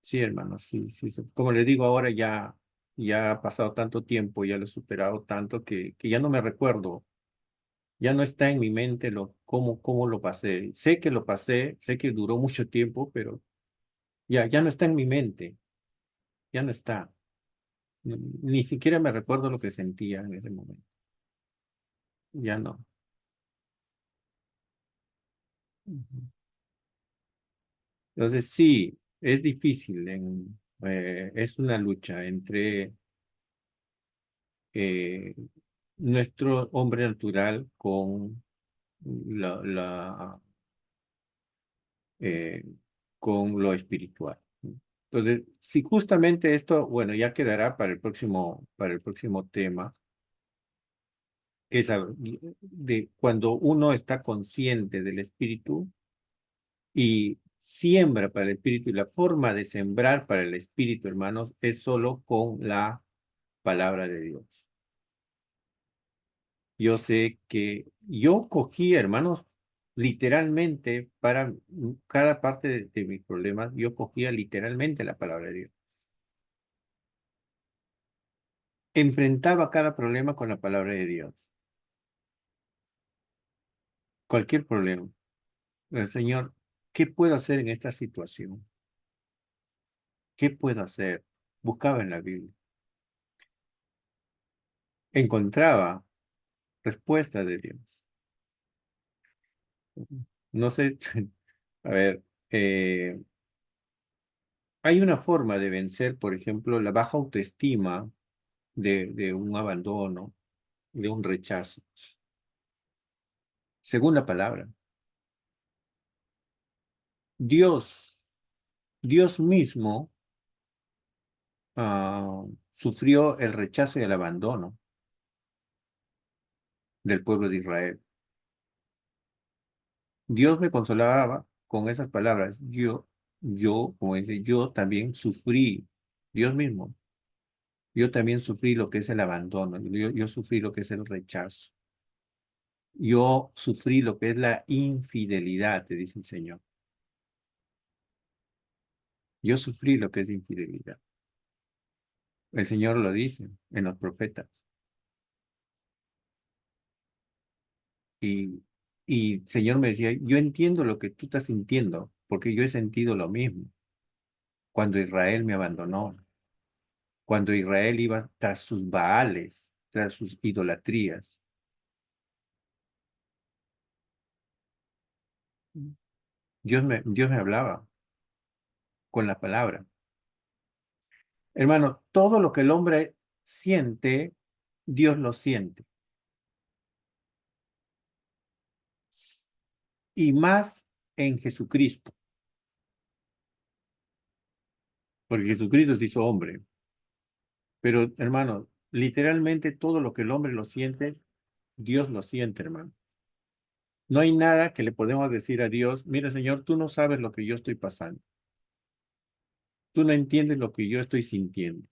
Sí, hermano, sí, sí. Como le digo ahora, ya ha pasado tanto tiempo, ya lo he superado tanto que ya no me recuerdo. Ya no está en mi mente cómo lo pasé. Sé que lo pasé, sé que duró mucho tiempo, pero ya no está en mi mente. Ya no está. Ni siquiera me recuerdo lo que sentía en ese momento. Ya no. Ujú. Entonces sí, es difícil. Es una lucha entre eh, nuestro hombre natural la, la, eh, con lo espiritual. Entonces, si justamente esto, bueno, ya quedará para el próximo tema, esa, de cuando uno está consciente del espíritu y siembra para el espíritu, y la forma de sembrar para el espíritu, hermanos, es solo con la palabra de Dios. Yo sé que yo cogí, hermanos, literalmente para cada parte de mis problemas, yo cogía literalmente la palabra de Dios. Enfrentaba cada problema con la palabra de Dios. Cualquier problema. El Señor, ¿qué puedo hacer en esta situación? ¿Qué puedo hacer? Buscaba en la Biblia. Encontraba respuesta de Dios. No sé, a ver, hay una forma de vencer, por ejemplo, la baja autoestima de un abandono, de un rechazo. Según la palabra, Dios, Dios mismo sufrió el rechazo y el abandono del pueblo de Israel. Dios me consolaba con esas palabras. Como dice, yo también sufrí, Dios mismo, yo también sufrí lo que es el abandono, yo sufrí lo que es el rechazo, yo sufrí lo que es la infidelidad, te dice el Señor. Yo sufrí lo que es infidelidad. El Señor lo dice en los profetas. Y, y el Señor me decía, yo entiendo lo que tú estás sintiendo, porque yo he sentido lo mismo cuando Israel me abandonó, cuando Israel iba tras sus baales, tras sus idolatrías. Dios me hablaba con la palabra. Hermano, todo lo que el hombre siente, Dios lo siente. Y más en Jesucristo, porque Jesucristo se hizo hombre. Pero, hermano, literalmente todo lo que el hombre lo siente, Dios lo siente, hermano. No hay nada que le podemos decir a Dios, mira, Señor, tú no sabes lo que yo estoy pasando. Tú no entiendes lo que yo estoy sintiendo.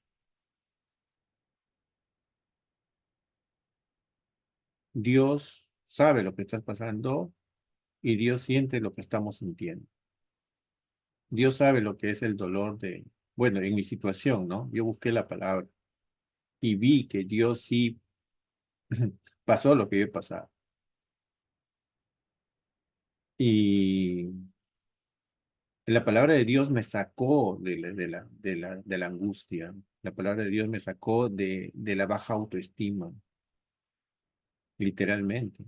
Dios sabe lo que estás pasando y Dios siente lo que estamos sintiendo. Dios sabe lo que es el dolor bueno, en mi situación, ¿no? Yo busqué la palabra y vi que Dios sí pasó lo que yo he pasado. Y la palabra de Dios me sacó de la angustia. La palabra de Dios me sacó de la baja autoestima, literalmente.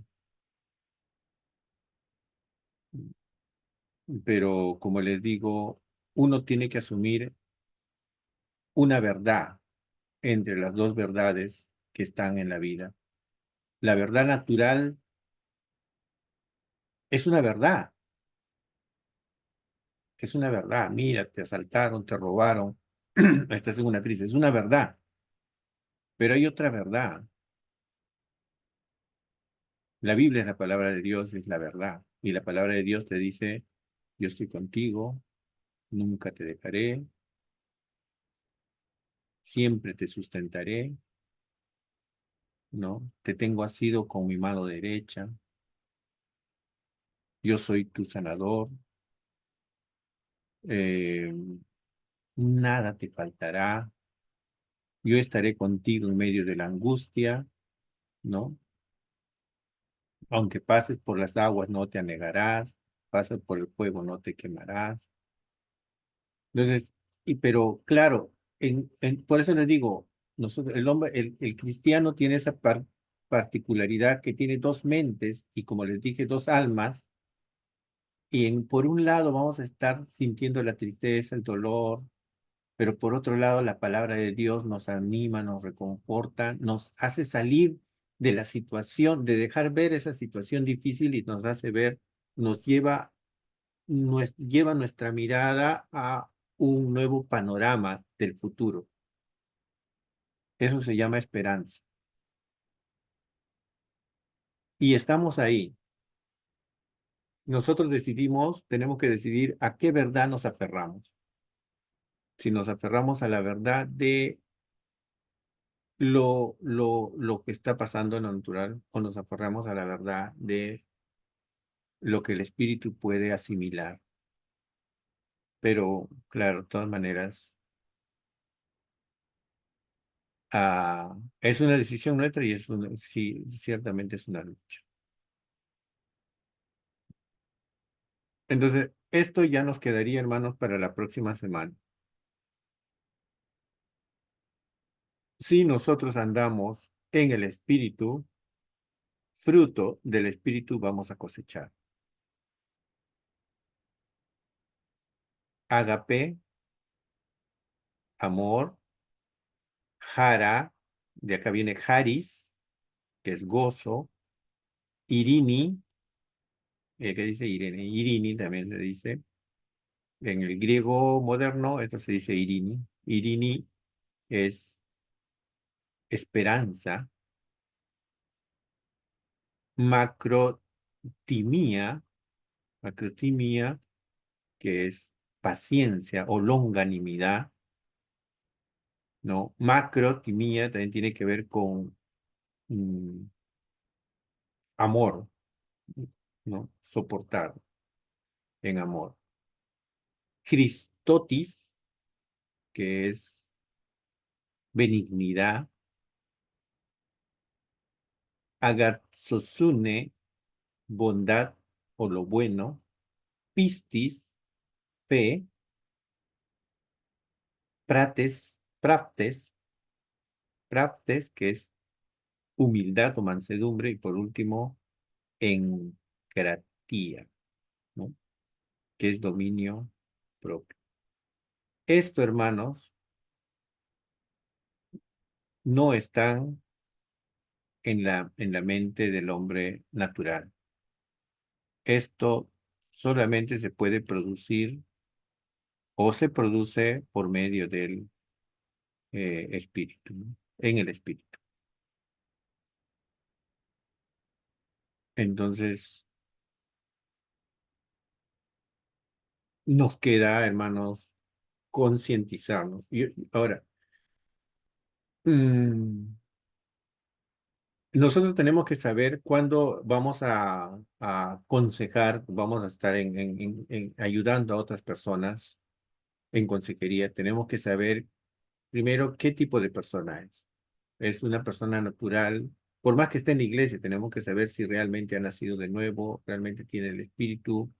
Pero como les digo, uno tiene que asumir una verdad entre las dos verdades que están en la vida. La verdad natural es una verdad, es una verdad. Mira, te asaltaron, te robaron. Estás en una crisis. Es una verdad. Pero hay otra verdad. La Biblia es la palabra de Dios, es la verdad. Y la palabra de Dios te dice, yo estoy contigo, nunca te dejaré, siempre te sustentaré, ¿no? Te tengo asido con mi mano derecha, yo soy tu sanador, eh, nada te faltará, yo estaré contigo en medio de la angustia, ¿no? Aunque pases por las aguas no te anegarás, pases por el fuego no te quemarás. Entonces, pero claro, por eso les digo, nosotros, el hombre, el cristiano tiene esa particularidad que tiene dos mentes y como les dije, dos almas, y por un lado vamos a estar sintiendo la tristeza, el dolor, pero por otro lado la palabra de Dios nos anima, nos reconforta, nos hace salir de la situación, de dejar ver esa situación difícil y nos hace ver, nos lleva nuestra mirada a un nuevo panorama del futuro. Eso se llama esperanza. Y estamos ahí. Nosotros decidimos, tenemos que decidir a qué verdad nos aferramos. Si nos aferramos a la verdad de lo que está pasando en lo natural, o nos aferramos a la verdad de lo que el espíritu puede asimilar. Pero, claro, de todas maneras, es una decisión nuestra y sí, ciertamente es una lucha. Entonces, esto ya nos quedaría, hermanos, para la próxima semana. Si nosotros andamos en el espíritu, fruto del espíritu vamos a cosechar. Agape, amor, jara, de acá viene jaris, que es gozo, irini, ¿qué dice Irene? Irini también se dice. En el griego moderno, esto se dice irini. Irini es esperanza, macrotimia, macrotimia, que es paciencia o longanimidad, ¿no? Macrotimia también tiene que ver con mm, amor, ¿no? Soportar en amor. Christotis, que es benignidad. Agatsosune, bondad o lo bueno. Pistis, fe. Praftes, que es humildad o mansedumbre. Y por último, encratía, ¿no? Que es dominio propio. Esto, hermanos, no están en la mente del hombre natural. Esto solamente se puede producir o se produce por medio del espíritu, ¿no? En el espíritu. Entonces, nos queda, hermanos, concientizarnos. Y ahora, mm, nosotros tenemos que saber cuándo vamos a aconsejar, vamos a estar en ayudando a otras personas en consejería. Tenemos que saber primero qué tipo de persona es. Es una persona natural. Por más que esté en la iglesia, tenemos que saber si realmente ha nacido de nuevo, realmente tiene el Espíritu,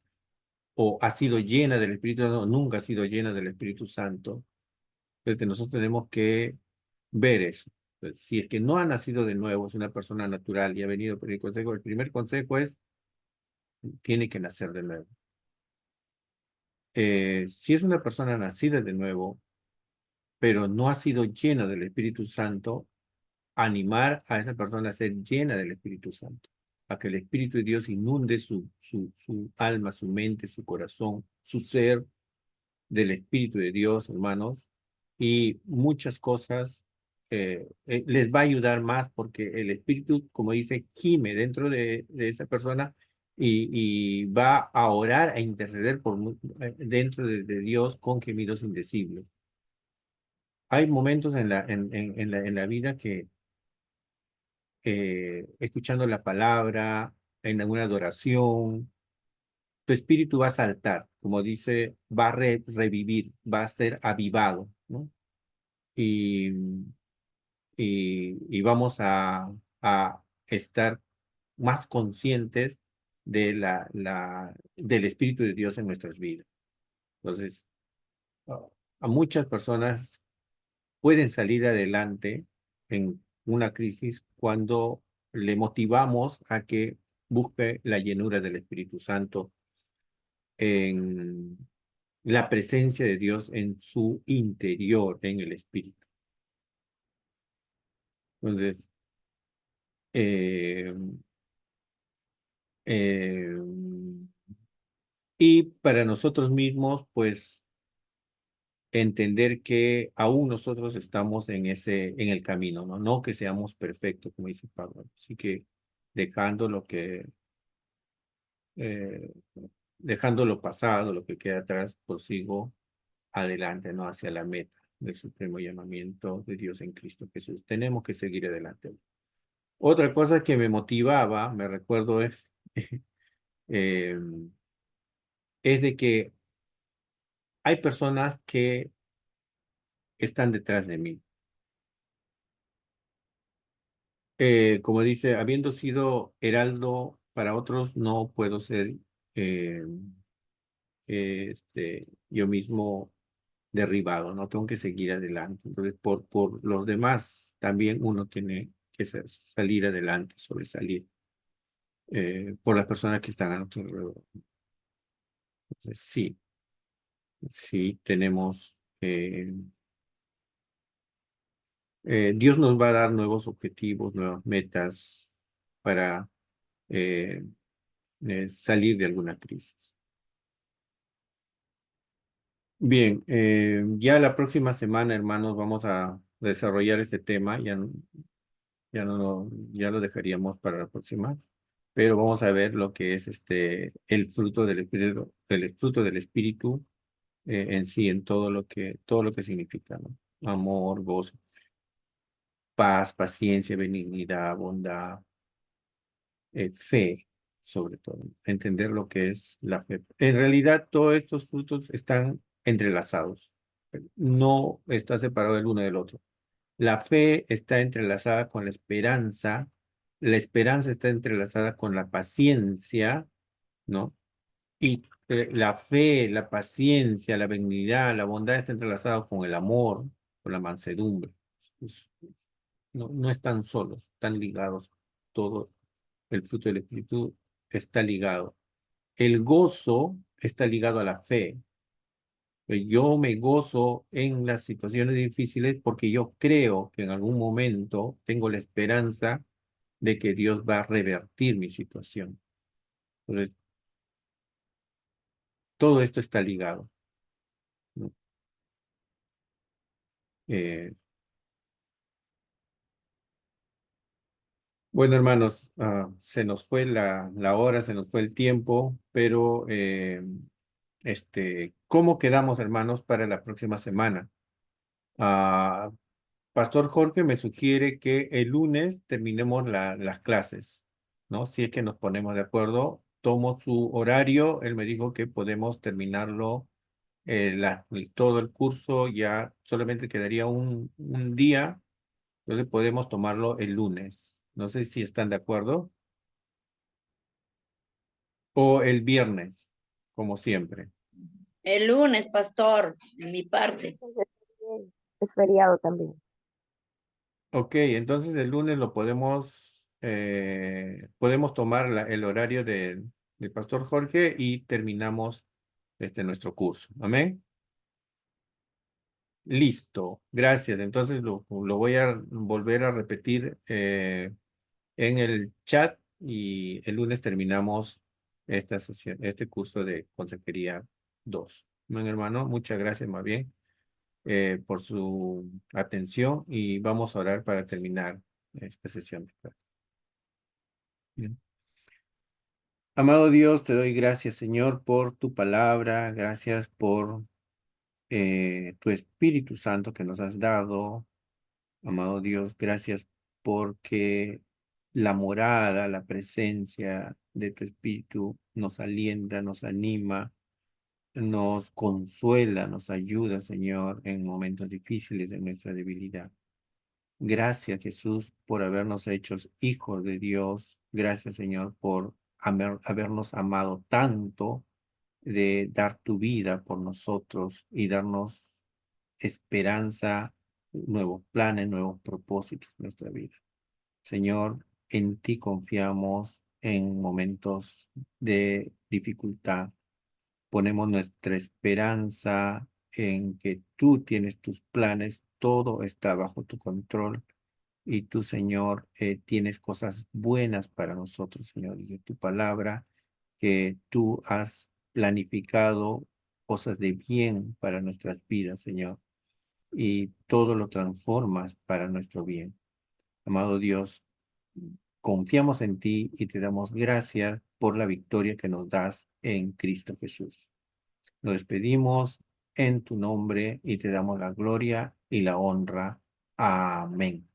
o ha sido llena del Espíritu, no, nunca ha sido llena del Espíritu Santo. Entonces, nosotros tenemos que ver eso. Entonces, si es que no ha nacido de nuevo, es una persona natural y ha venido por el consejo, el primer consejo es, tiene que nacer de nuevo. Si es una persona nacida de nuevo, pero no ha sido llena del Espíritu Santo, animar a esa persona a ser llena del Espíritu Santo, a que el Espíritu de Dios inunde su alma, su mente, su corazón, su ser del Espíritu de Dios, hermanos, y muchas cosas les va a ayudar más porque el Espíritu, como dice, gime dentro de esa persona y va a orar e interceder dentro de Dios con gemidos indecibles. Hay momentos en la vida que escuchando la palabra, en alguna adoración, tu espíritu va a saltar, como dice, va a revivir, va a ser avivado, ¿no? Y, y vamos a estar más conscientes de del Espíritu de Dios en nuestras vidas. Entonces, a a muchas personas pueden salir adelante en una crisis cuando le motivamos a que busque la llenura del Espíritu Santo en la presencia de Dios en su interior, en el Espíritu. Entonces, eh, eh, y para nosotros mismos, pues, entender que aún nosotros estamos en el camino, ¿no? No que seamos perfectos, como dice Pablo. Así que dejando eh, dejando lo pasado, lo que queda atrás, prosigo adelante, ¿no? Hacia la meta del supremo llamamiento de Dios en Cristo Jesús. Tenemos que seguir adelante. Otra cosa que me motivaba, me recuerdo, eh, es de que hay personas que están detrás de mí. Como dice, habiendo sido heraldo para otros, no puedo ser eh, yo mismo derribado, no tengo que seguir adelante. Entonces, por los demás, también uno tiene que salir adelante, sobresalir por las personas que están a nuestro alrededor. Entonces, sí, sí, tenemos, Dios nos va a dar nuevos objetivos, nuevas metas para eh, salir de alguna crisis. Bien, ya la próxima semana, hermanos, vamos a desarrollar este tema. Ya lo dejaríamos para la próxima, pero vamos a ver lo que es el fruto del espíritu, el fruto del espíritu en sí, en todo lo que significa, ¿no? Amor, gozo, paz, paciencia, benignidad, bondad, fe, sobre todo. Entender lo que es la fe. En realidad, todos estos frutos están entrelazados. No está separado el uno del otro. La fe está entrelazada con la esperanza está entrelazada con la paciencia, ¿no? Y la fe, la paciencia, la benignidad, la bondad está entrelazada con el amor, con la mansedumbre. Es- no están solos, están ligados. Todo el fruto del Espíritu está ligado. El gozo está ligado a la fe. Yo me gozo en las situaciones difíciles porque yo creo que en algún momento tengo la esperanza de que Dios va a revertir mi situación. Entonces, todo esto está ligado, ¿no? Eh, bueno, hermanos, se nos fue la hora, se nos fue el tiempo, pero ¿cómo quedamos, hermanos, para la próxima semana? Ah, Pastor Jorge me sugiere que el lunes terminemos las clases, ¿no? Si es que nos ponemos de acuerdo, tomo su horario, él me dijo que podemos terminarlo, todo el curso, ya solamente quedaría un día, entonces podemos tomarlo el lunes. No sé si están de acuerdo. O el viernes, como siempre. El lunes, pastor, de mi parte. Es feriado también. Ok, entonces el lunes lo podemos tomar el horario del Pastor Jorge y terminamos nuestro curso. Amén. Listo, gracias. Entonces lo voy a volver a repetir en el chat y el lunes terminamos esta sesión, este curso de Consejería 2. Bueno, hermano, muchas gracias más bien. por su atención y vamos a orar para terminar esta sesión de clase. Bien. Amado Dios, te doy gracias, Señor, por tu palabra, gracias por tu Espíritu Santo que nos has dado. Amado Dios, gracias porque la morada, la presencia de tu Espíritu nos alienta, nos anima, nos consuela, nos ayuda, Señor, en momentos difíciles de nuestra debilidad. Gracias, Jesús, por habernos hecho hijos de Dios. Gracias, Señor, por habernos amado tanto, de dar tu vida por nosotros y darnos esperanza, nuevos planes, nuevos propósitos en nuestra vida. Señor, en ti confiamos en momentos de dificultad. Ponemos nuestra esperanza en que tú tienes tus planes, todo está bajo tu control y tú, Señor, tienes cosas buenas para nosotros, Señor. Dice tu palabra que tú has planificado cosas de bien para nuestras vidas, Señor, y todo lo transformas para nuestro bien. Amado Dios, confiamos en ti y te damos gracias por la victoria que nos das en Cristo Jesús. Nos despedimos en tu nombre y te damos la gloria y la honra. Amén.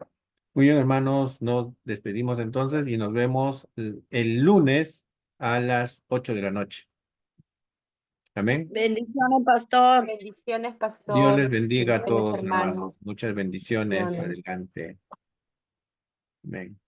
Muy bien, hermanos, nos despedimos entonces y nos vemos el lunes a las 8 de la noche. Amén. Bendiciones, pastor. Bendiciones, pastor. Dios les bendiga a Bendiciones, todos, hermanos. hermanos. Muchas bendiciones. Bendiciones. Adelante. Amén.